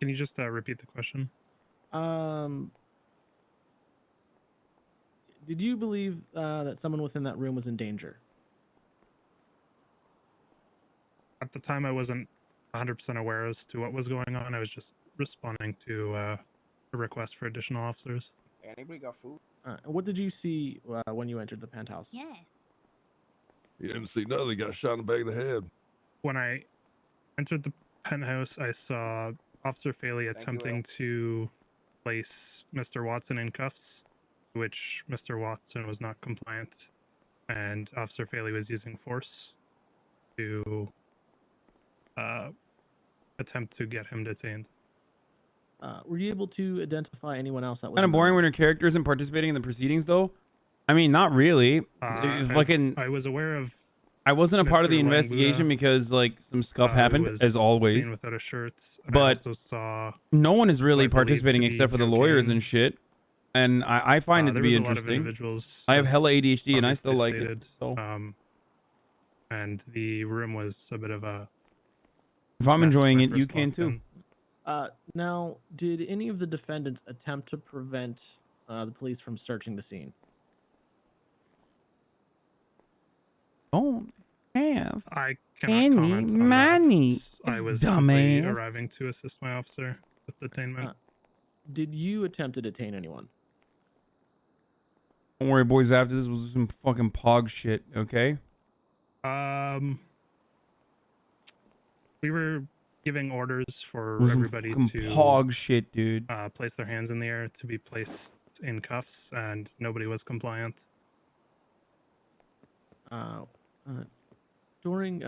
S15: Can you just repeat the question?
S6: Did you believe that someone within that room was in danger?
S15: At the time, I wasn't 100% aware as to what was going on. I was just responding to a request for additional officers.
S9: Anybody got food?
S6: What did you see when you entered the penthouse?
S14: Yeah.
S18: You didn't see nothing. He got shot in the back of the head.
S15: When I entered the penthouse, I saw Officer Faley attempting to place Mr. Watson in cuffs, which Mr. Watson was not compliant, and Officer Faley was using force to attempt to get him detained.
S6: Were you able to identify anyone else that was
S1: Kind
S6: in
S1: of
S6: the
S1: boring
S6: room?
S1: when your character isn't participating in the proceedings, though. I mean, not really.
S15: I was aware of.
S1: I wasn't a part of
S15: Mr.
S1: the investigation
S15: Langbuda.
S1: because like some stuff
S15: He
S1: happened,
S15: was
S1: as always.
S15: seen without a shirt. I
S1: But
S15: also saw
S1: no one is really
S15: what I believe
S1: participating
S15: to be
S1: except for the lawyers and shit. And I find it to
S15: there
S1: be
S15: was a lot of
S1: interesting.
S15: individuals
S1: I have hella
S15: just
S1: ADHD and I still
S15: obviously
S1: like it.
S15: stated,
S1: So
S15: and the room was a bit of a.
S1: if I'm
S15: mess
S1: enjoying
S15: when I
S1: it, you
S15: first
S1: can
S15: walked
S1: too.
S15: in.
S6: Now, did any of the defendants attempt to prevent the police from searching the scene?
S1: Don't have
S15: I cannot
S1: any
S15: comment on
S1: money,
S15: that. I was simply
S1: dumbass.
S15: arriving to assist my officer with detainment.
S6: Did you attempt to detain anyone?
S1: Don't worry, boys. After this was some fucking pog shit. Okay.
S15: We were giving orders for
S1: It was some
S15: everybody
S1: fucking
S15: to
S1: pog shit, dude.
S15: place their hands in the air to be placed in cuffs, and nobody was compliant.
S6: During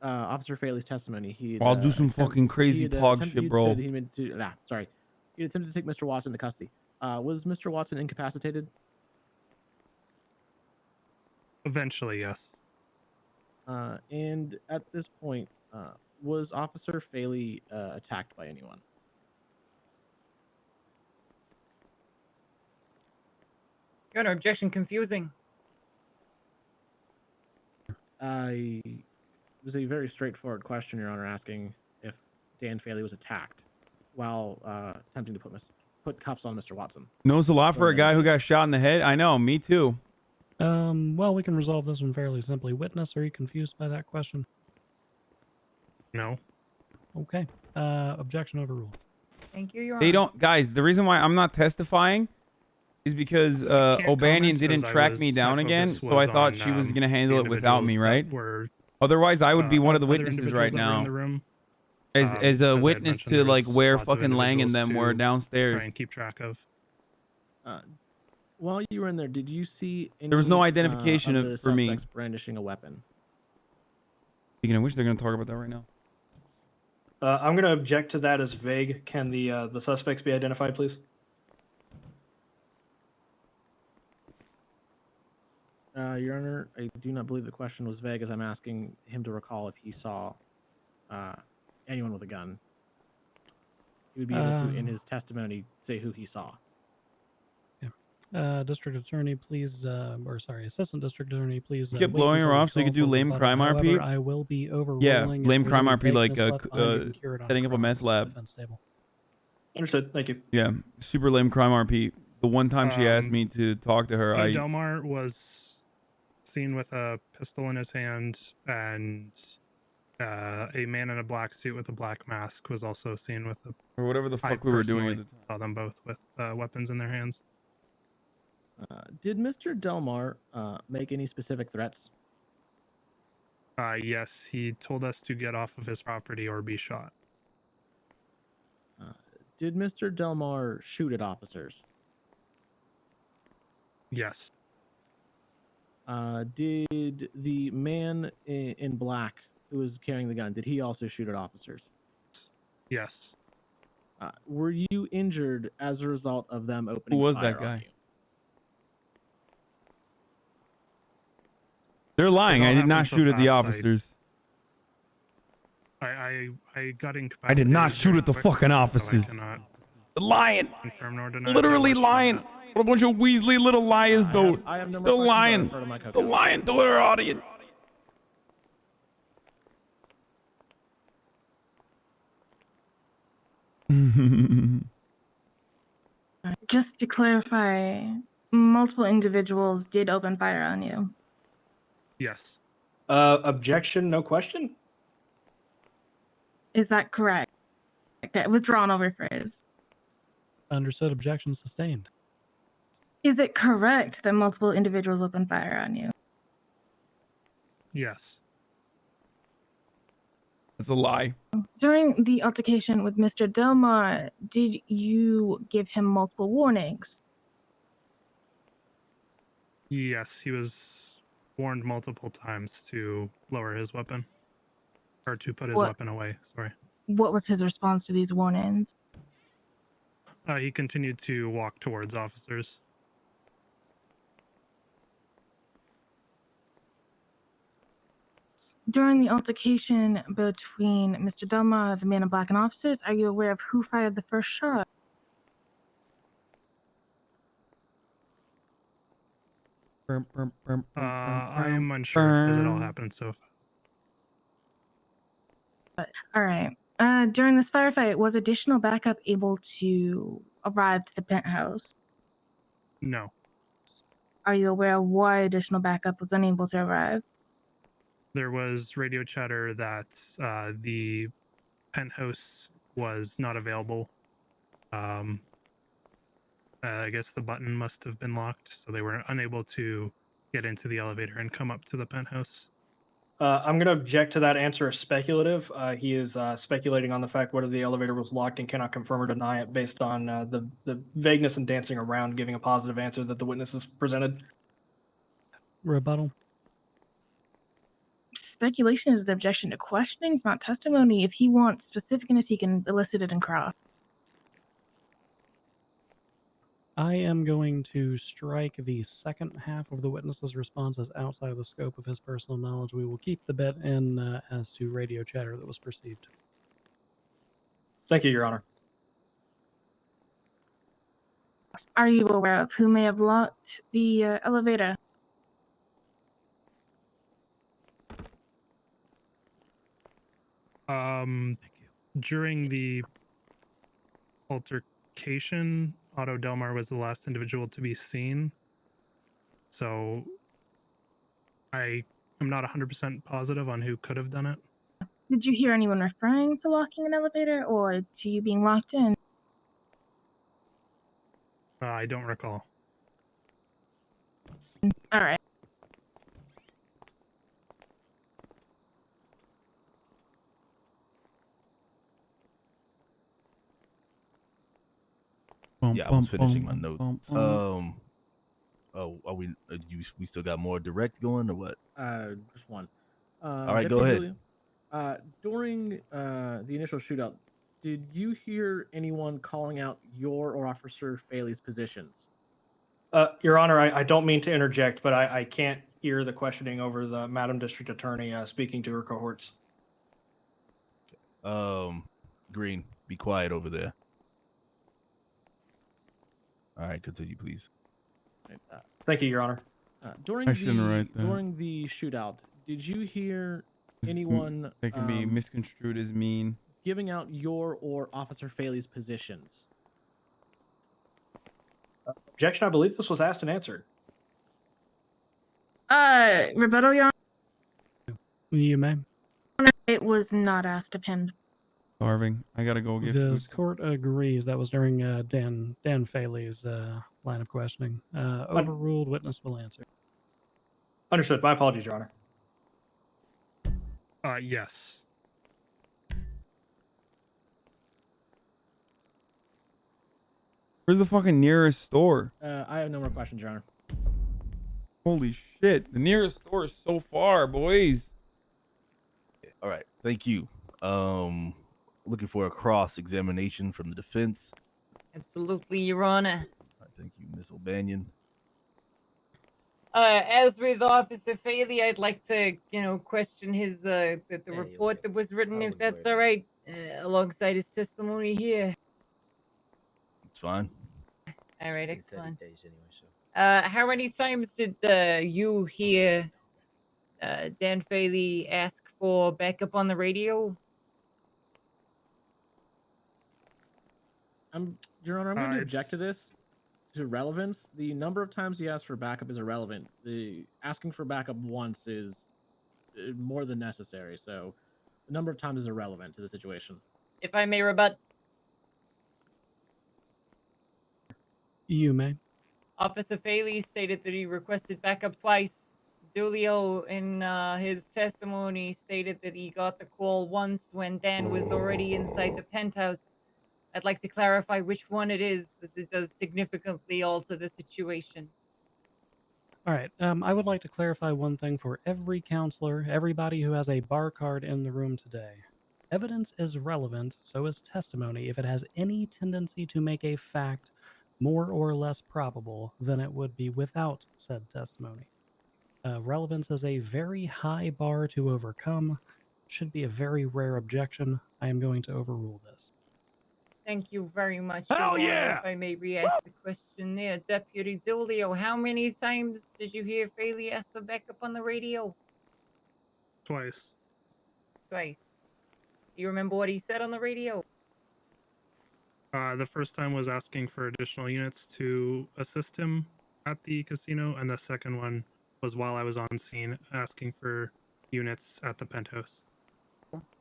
S6: Officer Faley's testimony, he
S1: I'll do some fucking crazy pog shit,
S6: he
S1: bro.
S6: said he meant to, sorry, he attempted to take Mr. Watson into custody. Was Mr. Watson incapacitated?
S15: Eventually, yes.
S6: And at this point, was Officer Faley attacked by anyone?
S14: Your Honor, objection confusing.
S6: It was a very straightforward question, Your Honor, asking if Dan Faley was attacked while attempting to put put cuffs on Mr. Watson.
S1: Knows a lot for a guy who got shot in the head. I know, me too.
S10: Well, we can resolve this one fairly simply. Witness, are you confused by that question?
S15: No.
S10: Okay. Objection overruled.
S14: Thank you, Your
S1: They
S14: Honor.
S1: don't, guys. The reason why I'm not testifying is because O'Banion didn't track me down again, so I thought she was gonna handle it without me, right? Otherwise, I would be one of the witnesses right now, as a witness to like where fucking Lang and them were downstairs.
S15: Try and keep track of.
S6: While you were in there, did you see any,
S1: There was no identification
S6: of the
S1: for me.
S6: suspects brandishing a weapon?
S1: Speaking of which, they're gonna talk about that right now.
S13: I'm going to object to that as vague. Can the suspects be identified, please?
S6: Your Honor, I do not believe the question was vague, as I'm asking him to recall if he saw anyone with a gun. He would be able to, in his testimony, say who he saw.
S10: District Attorney, please, or sorry, Assistant District Attorney, please.
S1: Keep blowing her off so you can do lame crime RP.
S10: I will be overruling.
S1: Yeah,
S10: if
S1: lame
S10: there's
S1: crime
S10: any
S1: RP like
S10: vagueness left behind, you can cure it on
S1: setting up a meth
S10: cross
S1: lab.
S10: defense table.
S13: Understood. Thank you.
S1: Yeah, super lame crime RP. The one time she asked me to talk to her,
S15: Delmar was seen with a pistol in his hand, and a man in a black suit with a black mask was also seen with a.
S1: Or whatever the
S15: I
S1: fuck we were doing at
S15: personally saw them both with weapons in their hands.
S6: Did Mr. Delmar make any specific threats?
S15: Yes, he told us to get off of his property or be shot.
S6: Did Mr. Delmar shoot at officers?
S15: Yes.
S6: Did the man in black who was carrying the gun, did he also shoot at officers?
S15: Yes.
S6: Were you injured as a result of them opening
S1: Who was
S6: fire
S1: that
S6: on
S1: guy?
S6: you?
S1: They're lying.
S15: It all
S1: I did not
S15: happened so
S1: shoot at the
S15: fast,
S1: officers.
S15: I got incapacitated.
S1: I did not shoot
S15: very
S1: at the
S15: quickly,
S1: fucking
S15: so I
S1: officers.
S15: cannot
S1: Lying.
S15: confirm nor deny
S1: Literally
S15: very much on
S1: lying.
S15: that.
S1: What a bunch of Weasley little liars, though.
S6: I have no more
S1: Still
S6: questions. I'll
S1: lying.
S6: refer to my
S1: Still
S6: co-counsel.
S1: lying to our audience.
S8: Just to clarify, multiple individuals did open fire on you.
S15: Yes.
S13: Objection, no question.
S8: Is that correct? Okay, withdrawn, I'll rephrase.
S10: Understood. Objection sustained.
S8: Is it correct that multiple individuals opened fire on you?
S15: Yes.
S1: That's a lie.
S8: During the altercation with Mr. Delmar, did you give him multiple warnings?
S15: Yes, he was warned multiple times to lower his weapon. Or to put his
S8: What-
S15: weapon away, sorry.
S8: What was his response to these warnings?
S15: He continued to walk towards officers.
S8: During the altercation between Mr. Delmar, the man in black, and officers, are you aware of who fired the first shot?
S15: I am unsure as it all happened so fast.
S8: All right. During this firefight, was additional backup able to arrive to the penthouse?
S15: No.
S8: Are you aware of why additional backup was unable to arrive?
S15: There was radio chatter that the penthouse was not available. I guess the button must have been locked, so they were unable to get into the elevator and come up to the penthouse.
S13: I'm going to object to that answer as speculative. He is speculating on the fact whether the elevator was locked and cannot confirm or deny it based on the vagueness and dancing around, giving a positive answer that the witnesses presented.
S10: Rebuttal.
S8: Speculation is an objection to questioning, it's not testimony. If he wants specificness, he can elicit it in cross.
S10: I am going to strike the second half of the witness's response as outside of the scope of his personal knowledge. We will keep the bit in as to radio chatter that was perceived.
S13: Thank you, Your Honor.
S8: Are you aware of who may have locked the elevator?
S15: During the location, Otto Delmar was the last individual to be seen. So I am not 100% positive on who could have done it.
S8: Did you hear anyone referring to locking an elevator or to you being locked in?
S15: I don't recall.
S8: All right.
S5: Yeah, I was finishing my notes. Oh, are we? We still got more direct going or what?
S6: Just one.
S5: All right,
S6: Deputy
S5: go ahead.
S6: Julio, during the initial shootout, did you hear anyone calling out your or Officer Faley's positions?
S13: Your Honor, I don't mean to interject, but I can't hear the questioning over the Madam District Attorney speaking to her cohorts.
S5: Green, be quiet over there. All right, continue, please.
S13: Thank you, Your Honor.
S6: During the shootout, did you hear anyone
S1: that can be misconstrued as mean
S6: giving out your or Officer Faley's positions?
S13: Objection. I believe this was asked and answered.
S8: Rebuttal, Your Honor?
S10: You may.
S8: It was not asked of him.
S1: starving. I gotta go get food.
S10: This court agrees. That was during Dan Faley's line of questioning. Overruled. Witness will answer.
S13: Understood. My apologies, Your Honor.
S15: Yes.
S1: Where's the fucking nearest store?
S6: I have no more questions, Your Honor.
S1: Holy shit. The nearest store is so far, boys.
S5: All right. Thank you. Looking for a cross-examination from the defense.
S14: Absolutely, Your Honor.
S5: All right, thank you, Miss O'Banion.
S14: As with Officer Faley, I'd like to, question his the report that was written, if that's all right, alongside his testimony here.
S5: It's fine.
S14: All right, excellent. How many times did you hear Dan Faley ask for backup on the radio?
S6: Your Honor, I'm going to object to this. To relevance, the number of times he asked for backup is irrelevant. The asking for backup once is more than necessary. So the number of times is irrelevant to the situation.
S14: If I may rebut.
S10: You may.
S14: Officer Faley stated that he requested backup twice. Dulio, in his testimony, stated that he got the call once when Dan was already inside the penthouse. I'd like to clarify which one it is, as it does significantly alter the situation.
S10: All right. I would like to clarify one thing for every counselor, everybody who has a bar card in the room today. Evidence is relevant, so is testimony, if it has any tendency to make a fact more or less probable than it would be without said testimony. Relevance is a very high bar to overcome. Should be a very rare objection. I am going to overrule this.
S14: Thank you very much.
S11: Hell
S14: Your Honor.
S11: yeah!
S14: If I may re-ask the question there. Deputy Zulio, how many times did you hear Faley ask for backup on the radio?
S15: Twice.
S14: Twice. Do you remember what he said on the radio?
S15: The first time was asking for additional units to assist him at the casino, and the second one was while I was on scene asking for units at the penthouse.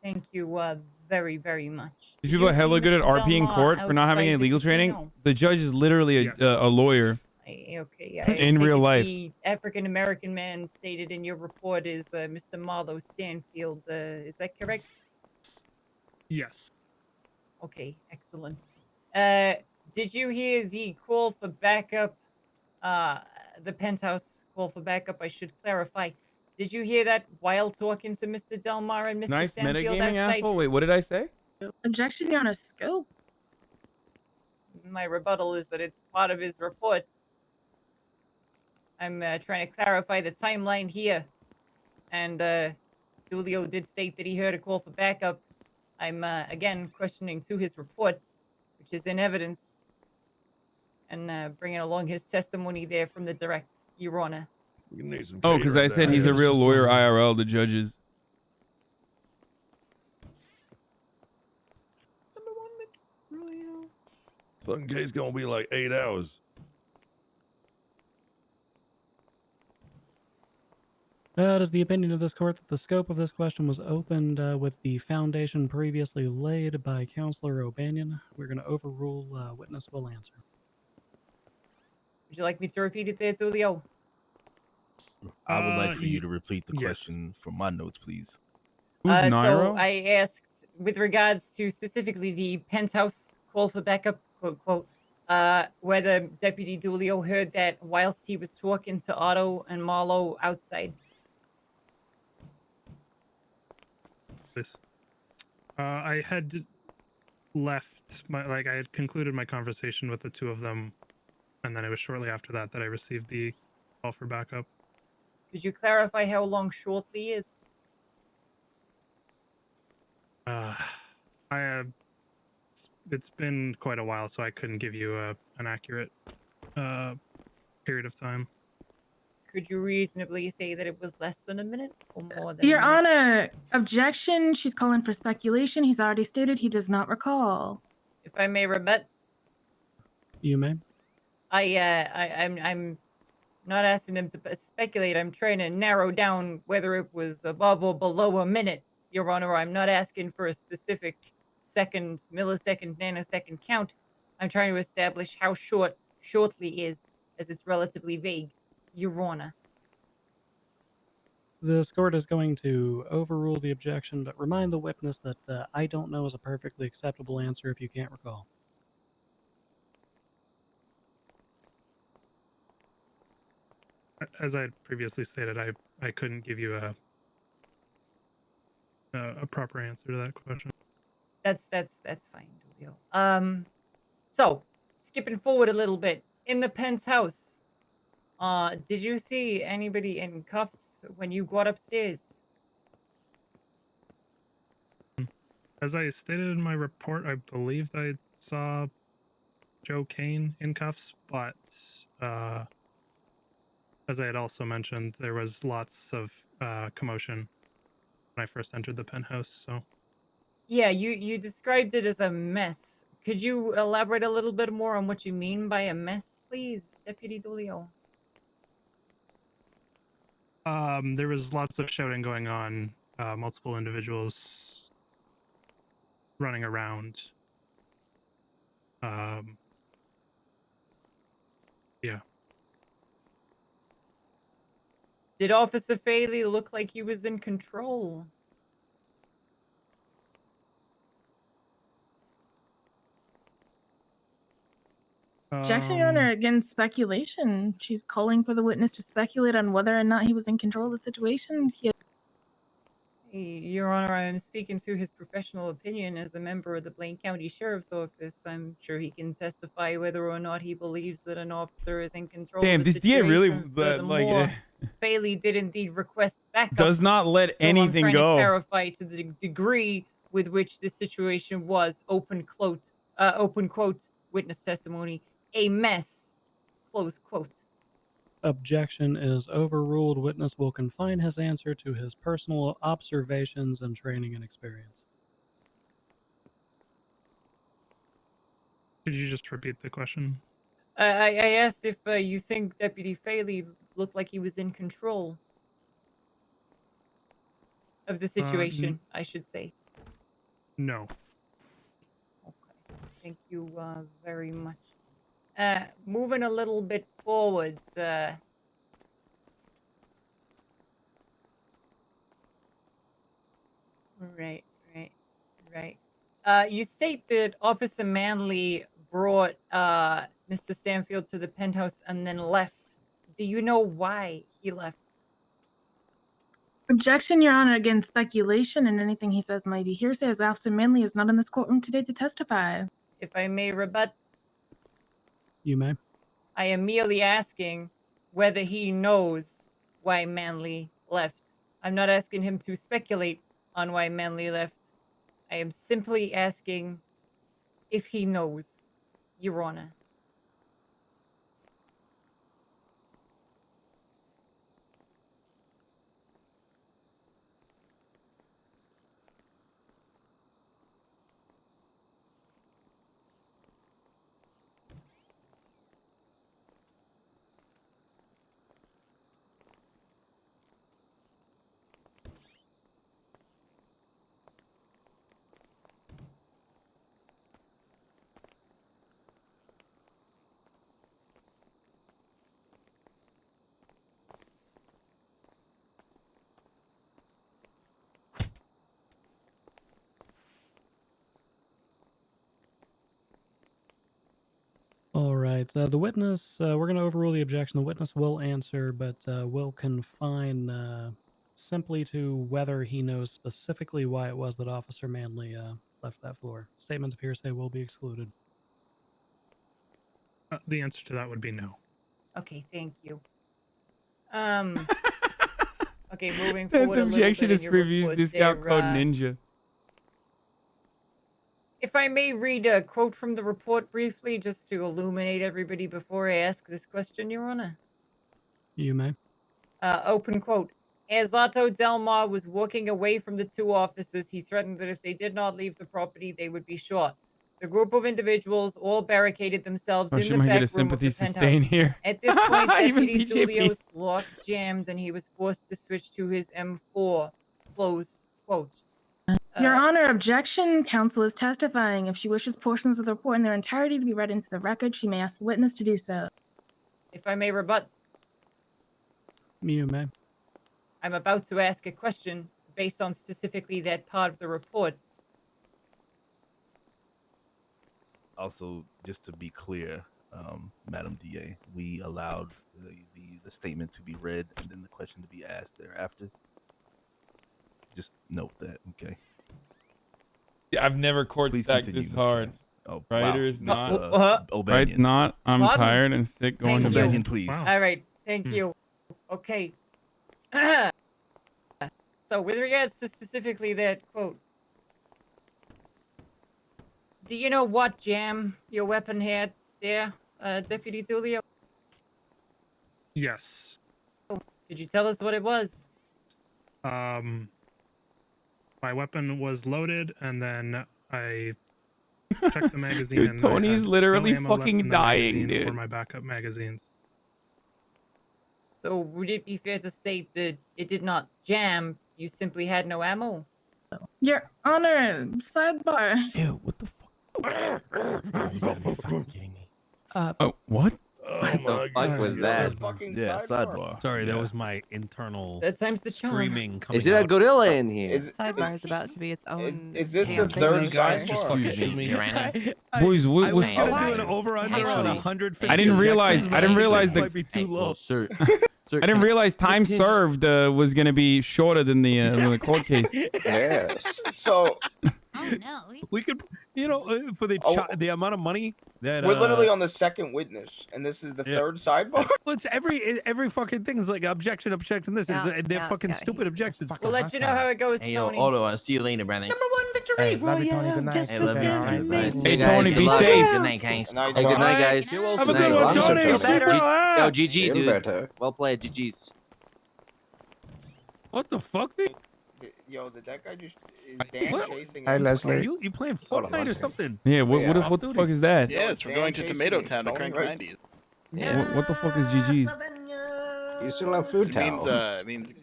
S14: Thank you very, very much.
S1: These people are hella good at RP in court for not having any legal training. The judge is literally a lawyer.
S14: Okay.
S1: In real life.
S14: The African American man stated in your report is Mr. Marlo Stanfield. Is that correct?
S15: Yes.
S14: Okay, excellent. Did you hear the call for backup? The penthouse call for backup, I should clarify. Did you hear that while talking to Mr. Delmar and Mr.
S1: Nice
S14: Stanfield
S1: metagaming,
S14: outside?
S1: asshole. Wait, what did I say?
S8: Objection, Your Honor. Scope.
S14: My rebuttal is that it's part of his report. I'm trying to clarify the timeline here. And Dulio did state that he heard a call for backup. I'm, again, questioning to his report, which is in evidence, and bringing along his testimony there from the direct, Your Honor.
S1: Oh, because I said he's a real lawyer IRL, the judges.
S18: Fucking case gonna be like 8 hours.
S10: It is the opinion of this court that the scope of this question was opened with the foundation previously laid by Counselor O'Banion. We're going to overrule witness will answer.
S14: Would you like me to repeat it there, Tulio?
S5: I would like for you to repeat the question from my notes, please.
S1: Who's
S14: So
S1: Nairo?
S14: I asked with regards to specifically the penthouse call for backup, quote, quote, whether Deputy Dulio heard that whilst he was talking to Otto and Marlo outside.
S15: This. I had left I had concluded my conversation with the two of them, and then it was shortly after that that I received the call for backup.
S14: Could you clarify how long shortly is?
S15: It's been quite a while, so I couldn't give you an accurate period of time.
S14: Could you reasonably say that it was less than a minute or more than
S8: Your
S14: a minute?
S8: Honor, objection. She's calling for speculation. He's already stated he does not recall.
S14: If I may rebut,
S10: You may.
S14: I'm not asking him to speculate. I'm trying to narrow down whether it was above or below a minute, Your Honor. I'm not asking for a specific second, millisecond, nanosecond count. I'm trying to establish how shortly is, as it's relatively vague, Your Honor.
S10: This court is going to overrule the objection, but remind the witness that I don't know is a perfectly acceptable answer if you can't recall.
S15: As I had previously stated, I couldn't give you a proper answer to that question.
S14: That's fine, Julio. So skipping forward a little bit, in the penthouse, did you see anybody in cuffs when you got upstairs?
S15: As I stated in my report, I believed I saw Joe Kane in cuffs, but as I had also mentioned, there was lots of commotion when I first entered the penthouse, so...
S14: Yeah, you described it as a mess. Could you elaborate a little bit more on what you mean by a mess, please, Deputy Dulio?
S15: There was lots of shouting going on, multiple individuals running around. Yeah.
S14: Did Officer Faley look like he was in control?
S8: Objection, Your Honor, against speculation. She's calling for the witness to speculate on whether or not he was in control of the situation.
S14: Your Honor, I am speaking to his professional opinion as a member of the Blaine County Sheriff's Office. I'm sure he can testify whether or not he believes that an officer is in control
S1: Damn,
S14: of the
S1: this DA
S14: situation.
S1: really
S14: Furthermore, Faley did indeed request backup.
S1: does not let
S14: So
S1: anything
S14: I'm trying
S1: go.
S14: to clarify to the degree with which the situation was, open quote, witness testimony, a mess, close quote.
S10: Objection is overruled. Witness will confine his answer to his personal observations and training and experience.
S15: Could you just repeat the question?
S14: I asked if you think Deputy Faley looked like he was in control of the situation, I should say.
S15: No.
S14: Okay. Thank you very much. Moving a little bit forward. Right. You state that Officer Manley brought Mr. Stanfield to the penthouse and then left. Do you know why he left?
S8: Objection, Your Honor, against speculation, and anything he says might be hearsay, as Officer Manley is not in this courtroom today to testify.
S14: If I may rebut,
S10: You may.
S14: I am merely asking whether he knows why Manley left. I'm not asking him to speculate on why Manley left. I am simply asking if he knows, Your Honor.
S10: right. The witness, we're going to overrule the objection. The witness will answer, but will confine simply to whether he knows specifically why it was that Officer Manley left that floor. Statements of hearsay will be excluded.
S15: The answer to that would be no.
S14: Okay, thank you. Okay, moving
S1: The
S14: forward.
S1: objection is
S14: your
S1: previews
S14: report
S1: discount
S14: there,
S1: code ninja.
S14: If I may read a quote from the report briefly, just to illuminate everybody before I ask this question, Your Honor.
S10: You may.
S14: Open quote. As Otto Delmar was walking away from the two officers, he threatened that if they did not leave the property, they would be shot. The group of individuals all barricaded themselves
S1: Oh,
S14: in
S1: she
S14: the
S1: might get
S14: back
S1: a
S14: room of
S1: sympathy
S14: the
S1: sustain
S14: penthouse.
S1: here.
S14: At this point,
S1: Even
S14: Deputy
S1: PJP.
S14: Julio's lock jammed and he was forced to switch to his M4. Close quote.
S8: Your Honor, objection. Counsel is testifying. If she wishes portions of the report in their entirety to be read into the record, she may ask the witness to do so.
S14: If I may rebut,
S10: You may.
S14: I'm about to ask a question based on specifically that part of the report.
S5: Also, just to be clear, Madam DA, we allowed the statement to be read and then the question to be asked thereafter. Just note that, okay?
S1: Yeah, I've never court
S5: Please
S1: stacked
S5: continue,
S1: this
S5: Mr.
S1: hard.
S5: Oh,
S1: Right,
S5: wow.
S1: or is
S5: Miss,
S1: not.
S5: O'Banion.
S1: Right, it's not. I'm
S14: Pardon?
S1: tired and sick going
S14: Thank
S1: to
S14: you.
S1: bed.
S5: O'Banion, please.
S14: All right, thank you. Okay. So with regards to specifically that quote, do you know what jam your weapon had there, Deputy Tulio?
S15: Yes.
S14: Could you tell us what it was?
S15: My weapon was loaded, and then I checked the magazine.
S1: Dude,
S15: and
S1: Tony's
S15: I had
S1: literally
S15: no ammo left
S1: fucking
S15: in the
S1: dying,
S15: magazine Or
S1: dude.
S15: my backup magazines.
S14: So would it be fair to say that it did not jam? You simply had no ammo.
S8: Your Honor, sidebar.
S1: Ew, what the fuck?
S12: You gotta be fucking kidding me.
S1: Oh, what?
S18: Oh
S4: What
S18: my
S4: the fuck was that?
S5: Yeah, sidebar.
S11: Sorry, that
S5: Yeah.
S11: was my internal
S14: That time's the charm.
S11: screaming coming
S4: Is it a
S11: out.
S4: gorilla in here?
S16: Sidebar is about to be its own.
S9: Is this the
S16: damn
S9: third
S16: thing.
S9: sidebar?
S12: Excuse me, Your Honor.
S1: Boys, what
S11: I
S1: was?
S11: was gonna do
S16: Actually-
S11: an over/under on 150.
S1: I didn't realize-
S11: objections,
S1: I didn't
S11: but
S1: realize
S11: it
S1: the-
S11: might be too low.
S12: Sir. Sir,
S1: I didn't realize time served was gonna be shorter than the court case.
S9: Yes. So
S19: Oh no.
S11: We could, for the
S9: Oh.
S11: the amount of money that
S9: we're literally on the second witness, and this is the
S11: Yeah.
S9: third sidebar.
S11: Well, it's every fucking thing is like objection. This
S16: Yeah,
S11: they're
S16: yeah,
S11: fucking
S16: yeah.
S11: stupid objections.
S14: We'll let you know how it goes,
S12: Hey, yo,
S14: Tony.
S12: Otto, I'll see you later, brother.
S17: Number one victory,
S12: Love you, Tony. Good night. Hey, love you too, brother.
S1: Hey,
S4: See you guys.
S1: Tony,
S4: Good
S1: be
S4: luck.
S1: safe.
S12: Good night, guys.
S9: Good night,
S4: Hey, good night,
S9: Tony.
S4: guys.
S11: Have a
S4: Good
S11: good
S4: night.
S11: one,
S9: Tony.
S11: Tony.
S9: Feel
S11: Sleep
S9: better.
S11: well.
S4: Yo, GG,
S9: Feel
S4: dude.
S9: better.
S4: Well played, GG's.
S11: What the fuck?
S9: Yo, did that guy just is Dan
S11: What?
S9: chasing?
S2: Hi,
S9: him?
S2: Leslie.
S11: You playing
S9: Hold on
S11: Fortnite
S9: one
S11: or
S9: second.
S11: something?
S1: Yeah, what
S9: Yeah.
S1: what the fuck is that?
S9: Yes, we're going to Tomato Town to crank 90s.
S1: What the fuck is GG's?
S2: You still have food towel.
S9: It means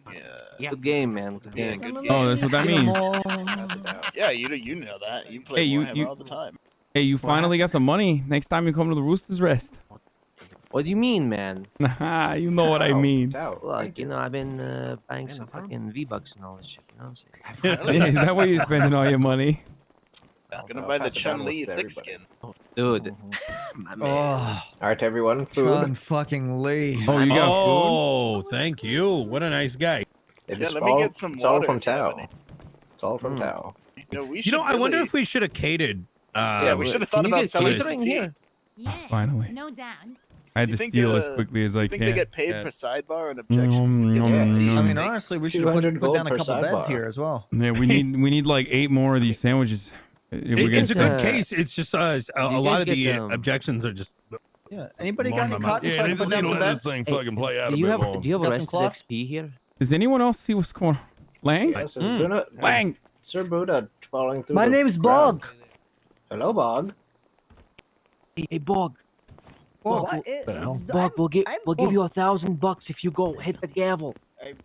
S4: Good game, man. Good
S9: yeah,
S4: game.
S9: good game.
S1: Oh, that's what that means.
S9: Yeah, you know that. You play
S1: Hey, you-
S9: Warhammer
S1: you-
S9: all the time.
S1: Hey, you finally got some money. Next time you come to the Rooster's Rest.
S4: What do you mean, man?
S1: Nah, you know what I mean.
S4: Look, I've been buying some fucking V-Bucks and all this shit. You know what I'm saying?
S1: Yeah, is that where you're spending all your money?
S9: Gonna buy the Chun-Li thick skin.
S4: Dude. My man.
S2: All right, everyone, food.
S7: Chun fucking Lee.
S1: Oh, you got
S11: Oh, thank you. What a nice guy.
S2: It
S9: Yeah,
S2: is
S9: let me
S2: all,
S9: get some
S2: it's all
S9: water
S2: from
S9: if you have
S2: Tao.
S9: any.
S2: It's all from Tao.
S11: I wonder if we should have catered.
S9: Yeah, we should have thought
S4: Can you
S9: about
S4: get
S9: selling
S4: catering
S9: some tea.
S4: here?
S19: Yeah.
S1: Finally.
S19: No doubt.
S1: I had
S9: Do you
S1: to
S9: think,
S1: steal as quickly as I
S9: You
S1: can.
S9: think they get paid
S1: Yeah.
S9: per sidebar and objection?
S2: Yes.
S7: I mean, honestly, we should have
S2: 200
S7: put
S2: gold
S7: down a
S2: per
S7: couple beds
S2: sidebar.
S7: here as well.
S1: Yeah, we need like 8 more of these sandwiches. If we're
S11: It's a
S1: gonna
S11: good case. It's just a
S4: you
S11: lot
S4: guys
S11: of the
S4: get,
S11: objections are just.
S7: Yeah. Anybody
S11: Blowing
S7: got any
S11: my mind.
S7: cotton
S18: Yeah,
S7: so I
S18: they
S7: can
S18: just
S7: put
S18: need
S7: down
S18: to
S7: some
S18: let this
S7: beds?
S18: thing fucking play out
S4: Do
S18: a
S4: you
S18: bit
S4: have
S18: more.
S4: Arrested
S7: Got some cloth?
S4: XP here?
S1: Does anyone else see what's going on? Lang?
S2: Yes, is Buddha,
S1: Lang!
S2: Sir Buddha falling through
S7: My
S2: the
S7: name's
S2: ground.
S7: Bog.
S2: Hello, Bog.
S4: Hey, Bog.
S7: Bog,
S4: Bog,
S7: the hell?
S4: Bog, we'll give you $1,000 if you go hit the gavel.
S2: If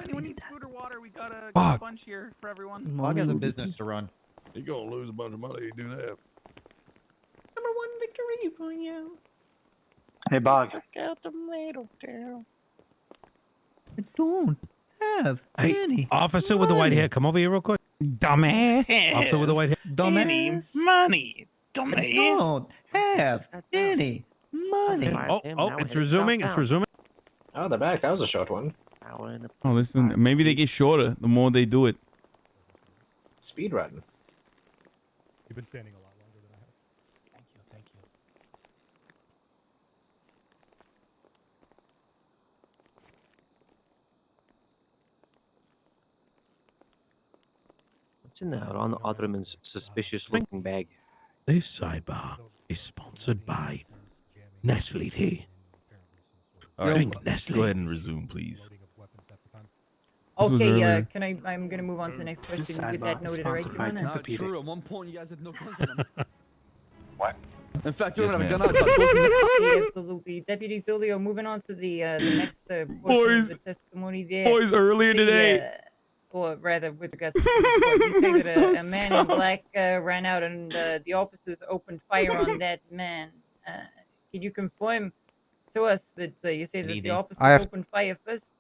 S6: anyone needs food or water, we got a
S1: Fuck.
S6: bunch here for everyone.
S7: Bog has a business to run.
S18: You're gonna lose a bunch of money. You do that.
S17: Number one victory for you.
S3: Hey, Bog.
S17: Out Tomato Town.
S7: I don't have
S11: Hey,
S7: any
S11: officer with the white
S7: money.
S11: hair, come over here real quick.
S1: Dumbass.
S11: Officer with the white hair.
S7: Dumbass.
S9: Money.
S7: I
S9: Dumbass.
S7: don't have any Money.
S11: It's resuming. It's resuming.
S7: Oh, they're back. That was a short one.
S1: Oh, listen. Maybe they get shorter the more they do it.
S7: Speed run.
S18: You've been standing a lot longer than I have.
S4: Thank you. Thank you. What's in the Alderman's suspicious-looking bag?
S11: This sidebar is sponsored by Nestle tea.
S5: All right,
S11: Drink Nestle.
S5: go ahead and resume, please.
S14: Okay, can I? I'm gonna move on to the next question.
S3: This
S14: You get that
S3: sidebar is
S14: noted, right?
S3: sponsored by
S14: Joanna?
S2: Not
S3: Tempur-Pedic.
S2: true. At one point, you guys had no guns on them.
S18: What?
S2: In fact, you
S5: Yes,
S2: don't have a
S5: ma'am.
S2: gun out.
S14: Okay, absolutely. Deputy Zulio, moving on to the next portion
S1: Boys.
S14: of the testimony there.
S1: Boys, earlier
S14: The,
S1: today.
S14: or rather, with regards to the report, you say
S1: We're
S14: that
S1: so
S14: a man in
S1: scuffed.
S14: black ran out and the officers opened fire on that man. Can you confirm to us that you say that the officers opened fire first?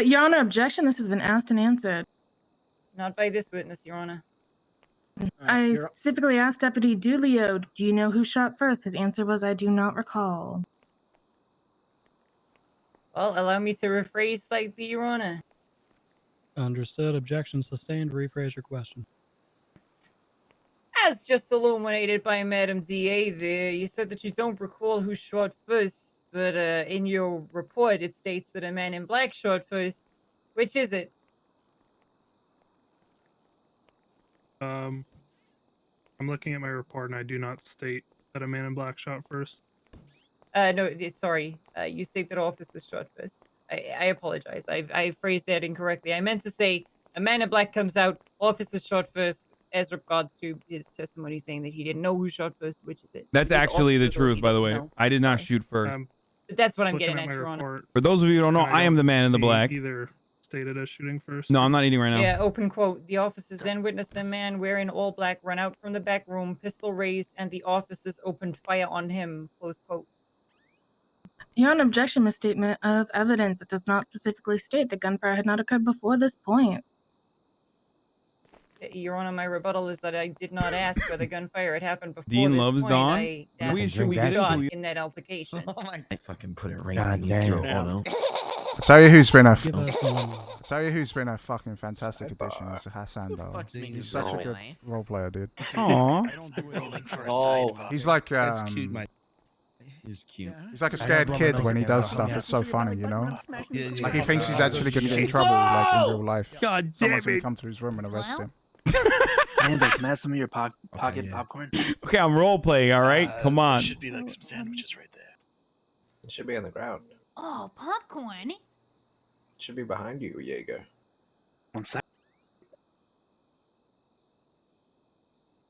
S8: Your Honor, objection. This has been asked and answered.
S14: Not by this witness, Your Honor.
S8: I specifically asked Deputy Dulio, do you know who shot first? His answer was, I do not recall.
S14: Well, allow me to rephrase slightly, Your Honor.
S10: Understood. Objection sustained. Rephrase your question.
S14: As just illuminated by Madam DA there, you said that you don't recall who shot first, but in your report it states that a man in black shot first. Which is it?
S15: I'm looking at my report and I do not state that a man in black shot first.
S14: No, sorry. You state that officers shot first. I apologize. I phrased that incorrectly. I meant to say a man in black comes out, officers shot first, as regards to his testimony saying that he didn't know who shot first, which is it?
S1: That's
S14: Is it
S1: actually the
S14: officers or he
S1: truth, by the
S14: doesn't
S1: way.
S14: know?
S1: I did not shoot first.
S14: But that's what I'm
S15: Looking
S14: getting
S15: at
S14: at,
S15: my
S14: Your Honor.
S15: report,
S1: For those of you who don't know,
S15: and
S1: I am the
S15: don't
S1: man in the
S15: see
S1: black.
S15: Either stated as shooting first.
S1: No, I'm not eating right now.
S14: Yeah, open quote. The officers then witnessed a man wearing all black run out from the back room, pistol raised, and the officers opened fire on him. Close quote.
S8: Your Honor, objection misstatement of evidence. It does not specifically state that gunfire had not occurred before this point.
S14: Your Honor, my rebuttal is that I did not ask whether gunfire had happened before
S1: Dean
S14: this
S1: loves
S14: point.
S1: Dawn?
S14: I asked
S1: We
S14: who
S1: should we
S14: was
S1: get
S14: shot
S1: into
S14: in that altercation.
S12: I fucking put it right
S4: God
S12: in
S4: damn.
S12: your honor.
S19: I'll tell you who's been a
S10: Give us one moment.
S19: I'll tell you who's been a fucking fantastic addition is Hassan though.
S12: fuck's mean
S19: He's
S12: you
S19: such a
S12: go
S19: good
S12: away?
S19: role player, dude.
S1: Aw.
S19: He's like
S11: That's cute, mate.
S12: He's cute.
S19: he's like a scared kid when he does stuff. It's so funny, you know. Like he thinks he's actually gonna get in trouble, like in real life.
S11: God
S19: Someone's
S11: damn
S19: gonna
S11: it.
S19: come to his room and arrest him.
S3: Amanda, can I have some of your pocket popcorn?
S1: Okay, I'm role playing, all right? Come on.
S3: Should be like some sandwiches right there.
S7: It should be on the ground.
S20: Oh, popcorn.
S7: It should be behind you, Jaeger.
S3: One sec.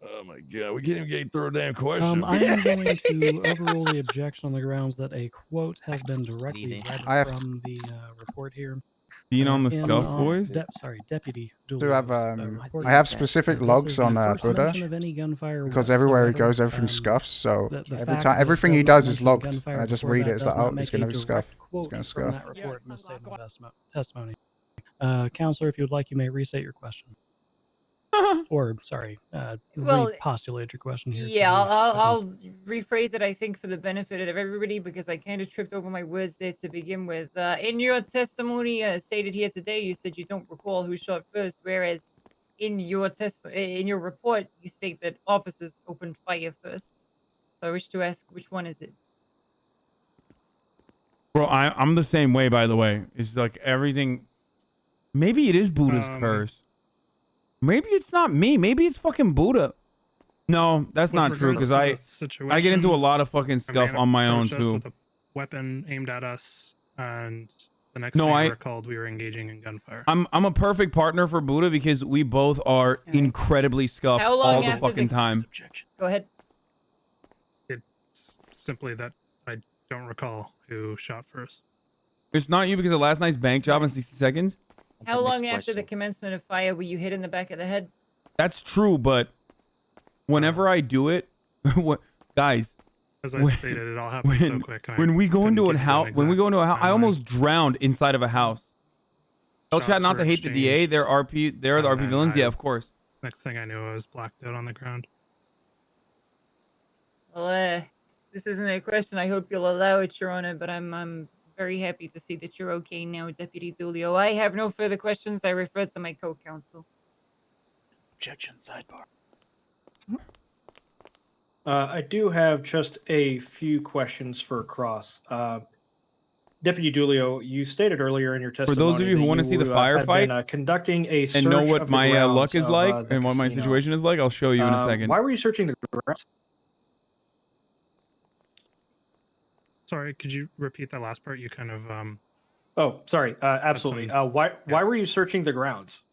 S18: Oh my god, we can't even get through a damn question.
S10: I am going to overrule the objection on the grounds that a quote has been directly read from the report here.
S1: Dean on the
S10: In,
S1: scuff, boys?
S10: Deputy.
S19: Do have
S10: report
S19: I have
S10: says
S19: specific
S10: this
S19: logs
S10: is the
S19: on
S10: first
S19: Buddha
S10: mention of any gunfire
S19: because everywhere he
S10: whatsoever.
S19: goes, everything scuffs. So
S10: the
S19: every
S10: fact
S19: time,
S10: that it
S19: everything he
S10: does not
S19: does is
S10: mention
S19: logged,
S10: gunfire
S19: and I just
S10: before
S19: read
S10: that
S19: it. It's
S10: does
S19: like,
S10: not
S19: oh,
S10: make
S19: it's
S10: a
S19: gonna scuff.
S10: direct
S19: It's
S10: quote
S19: gonna
S10: from
S19: scuff.
S10: that report in the statement of testimony. Counselor, if you would like, you may restate your question. Or, sorry,
S14: Well,
S10: repostulate your question here.
S14: Yeah,
S10: to
S14: I'll rephrase it, I think, for the benefit of everybody, because I kind of tripped over my words there to begin with. In your testimony stated here today, you said you don't recall who shot first, whereas in your report, you state that officers opened fire first. So I wish to ask, which one is it?
S1: Bro, I'm the same way, by the way. It's like everything. Maybe it is Buddha's curse. Maybe it's not me. Maybe it's fucking Buddha. No, that's not true, because I get into a lot of fucking stuff on my own, too.
S15: With a weapon aimed at us, and the next
S1: No,
S15: thing
S1: I-
S15: we were called, we were engaging in gunfire.
S1: I'm a perfect partner for Buddha because we both are incredibly scuffed
S14: How long
S1: all the
S14: after
S1: fucking time.
S14: Go ahead.
S15: It's simply that I don't recall who shot first.
S1: It's not you because of last night's bank job in 60 seconds?
S14: How long after the commencement of fire were you hit in the back of the head?
S1: That's true, but whenever I do it, guys,
S15: As I stated, it all happened so quick. and I
S1: when we go
S15: couldn't
S1: into
S15: give
S1: a
S15: you
S1: house,
S15: an
S1: when we go into a house,
S15: exact
S1: I
S15: timeline.
S1: almost drowned inside of a house. Tell
S15: Shots
S1: chat not to
S15: were
S1: hate the DA. They're RP. They're the
S15: and
S1: RP
S15: then
S1: villains. Yeah, of course.
S15: Next thing I knew, I was blacked out on the ground.
S14: Well, this isn't a question. I hope you'll allow it, Your Honor, but I'm very happy to see that you're okay now, Deputy Dulio. I have no further questions. I refer to my co-counsel.
S13: Objection, sidebar. I do have just a few questions for Cross. Deputy Dulio, you stated earlier in your testimony.
S1: For those of you who want to see the firefight
S13: conducting a search
S1: and know what
S13: of the
S1: my
S13: grounds
S1: luck is
S13: of,
S1: like
S13: the
S1: and what my
S13: casino.
S1: situation is like, I'll show you in a second.
S13: Why were you searching the grounds?
S15: Sorry, could you repeat that last part? You kind of
S13: Oh, sorry. Absolutely. Why were you searching the grounds?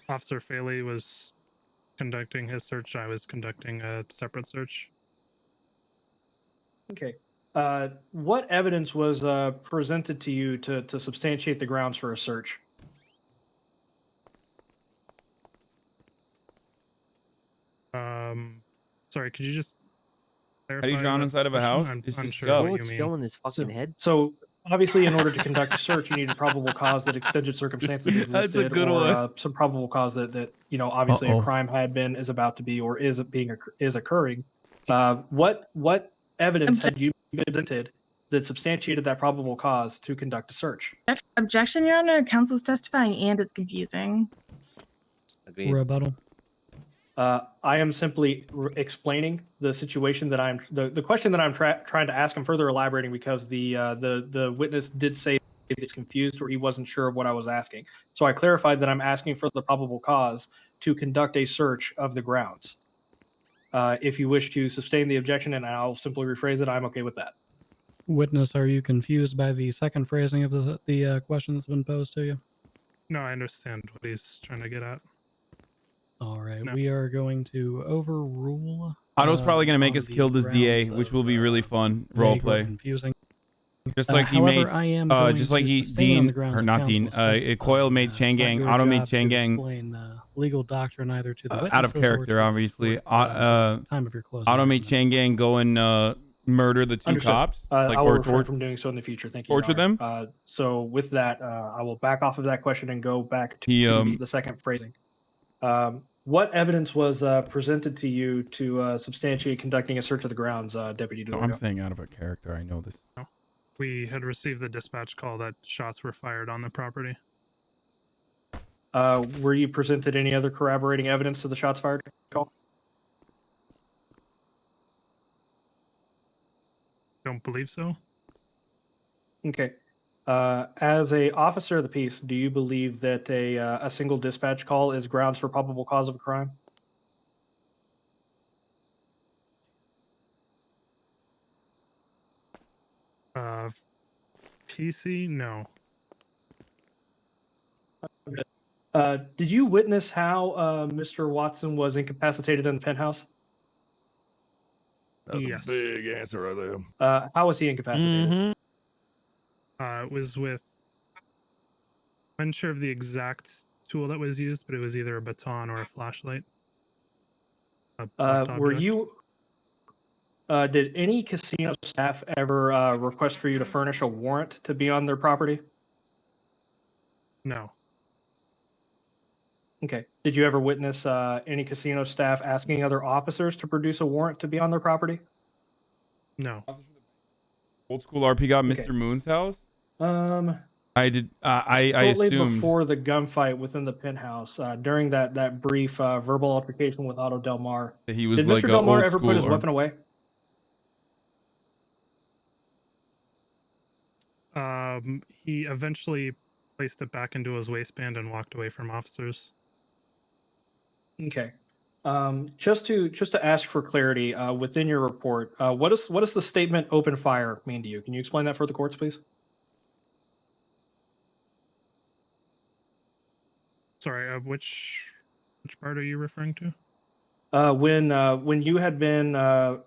S15: Officer Faley was conducting his search. I was conducting a separate search.
S13: Okay. What evidence was presented to you to substantiate the grounds for a search?
S15: Sorry, could you just clarify?
S1: Eddie John
S15: that
S1: inside of a
S15: question?
S1: house?
S15: I'm
S1: It's just
S15: unsure
S1: stuff.
S15: what you
S4: What's
S15: mean.
S4: still in his fucking head?
S13: So obviously, in order to conduct a search, you need a probable cause that extended circumstances existed,
S5: That's a good
S13: or
S5: one.
S13: some probable cause that obviously a crime had been, is about to be, or is occurring. What evidence had you presented that substantiated that probable cause to conduct a search?
S8: Objection, Your Honor. Counsel's testifying and it's confusing.
S4: Agreed.
S10: Rebuttal.
S13: I am simply explaining the situation that I'm the question that I'm trying to ask. I'm further elaborating because the witness did say he's confused or he wasn't sure of what I was asking. So I clarified that I'm asking for the probable cause to conduct a search of the grounds. If you wish to sustain the objection, and I'll simply rephrase it, I'm okay with that.
S10: Witness, are you confused by the second phrasing of the question that's been posed to you?
S15: No, I understand what he's trying to get at.
S10: All right, we are going to overrule.
S1: Otto's probably going to make
S10: on
S1: us
S10: the
S1: kill this DA,
S10: grounds
S1: which
S10: of,
S1: will be really fun
S10: vague or
S1: roleplay.
S10: confusing.
S1: Just like he
S10: However,
S1: made,
S10: I am going
S1: just like
S10: to
S1: he
S10: sustain on the
S1: Dean
S10: grounds
S1: or
S10: of
S1: not Dean,
S10: counsel's testimony.
S1: Coil made
S10: It's not
S1: Changang,
S10: your
S1: Otto made
S10: job to
S1: Changang.
S10: explain legal doctrine either to the
S1: Out of
S10: witnesses or
S1: character,
S10: to
S1: obviously.
S10: the court, until the time of your closing
S1: Otto made
S10: argument.
S1: Changang go and murder the two
S13: Understood.
S1: cops,
S13: I will refrain from doing so in the future. Thank you.
S1: torture
S13: Your Honor.
S1: them.
S13: So with that, I will back off of that question and go back to
S1: He,
S13: the second phrasing. What evidence was presented to you to substantiate conducting a search of the grounds, Deputy
S1: No,
S13: Dulio?
S1: I'm saying out of a character. I know this.
S15: We had received the dispatch call that shots were fired on the property.
S13: Were you presented any other corroborating evidence to the shots fired call?
S15: Don't believe so.
S13: Okay. As a officer of the peace, do you believe that a single dispatch call is grounds for probable cause of a crime?
S15: PC, no.
S13: Did you witness how Mr. Watson was incapacitated in the penthouse?
S18: That's
S15: Yes.
S18: a big answer right there.
S13: How was he incapacitated?
S15: It was with. I'm unsure of the exact tool that was used, but it was either a baton or a flashlight.
S13: Were you? Did any casino staff ever request for you to furnish a warrant to be on their property?
S15: No.
S13: Okay. Did you ever witness any casino staff asking other officers to produce a warrant to be on their property?
S15: No.
S1: Old school RP got
S13: Okay.
S1: Mr. Moon's house. I did. I
S13: Shortly
S1: assumed.
S13: before the gunfight within the penthouse, during that brief verbal altercation with Otto Del Mar,
S1: That he was
S13: did
S1: like
S13: Mr.
S1: a
S13: Del Mar
S1: old
S13: ever put his
S1: school
S13: weapon away?
S15: He eventually placed it back into his waistband and walked away from officers.
S13: Okay. Just to ask for clarity, within your report, what does the statement "open fire" mean to you? Can you explain that for the courts, please?
S15: Sorry, which part are you referring to?
S13: When you had been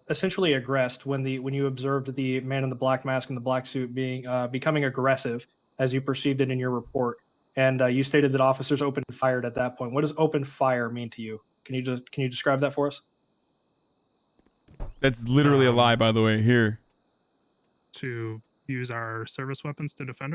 S13: essentially aggressed, when you observed the man in the black mask and the black suit becoming aggressive, as you perceived it in your report, and you stated that officers opened fire at that point. What does "open fire" mean to you? Can you describe that for us?
S1: That's literally a lie, by the way. Here.
S15: To use our service weapons to defend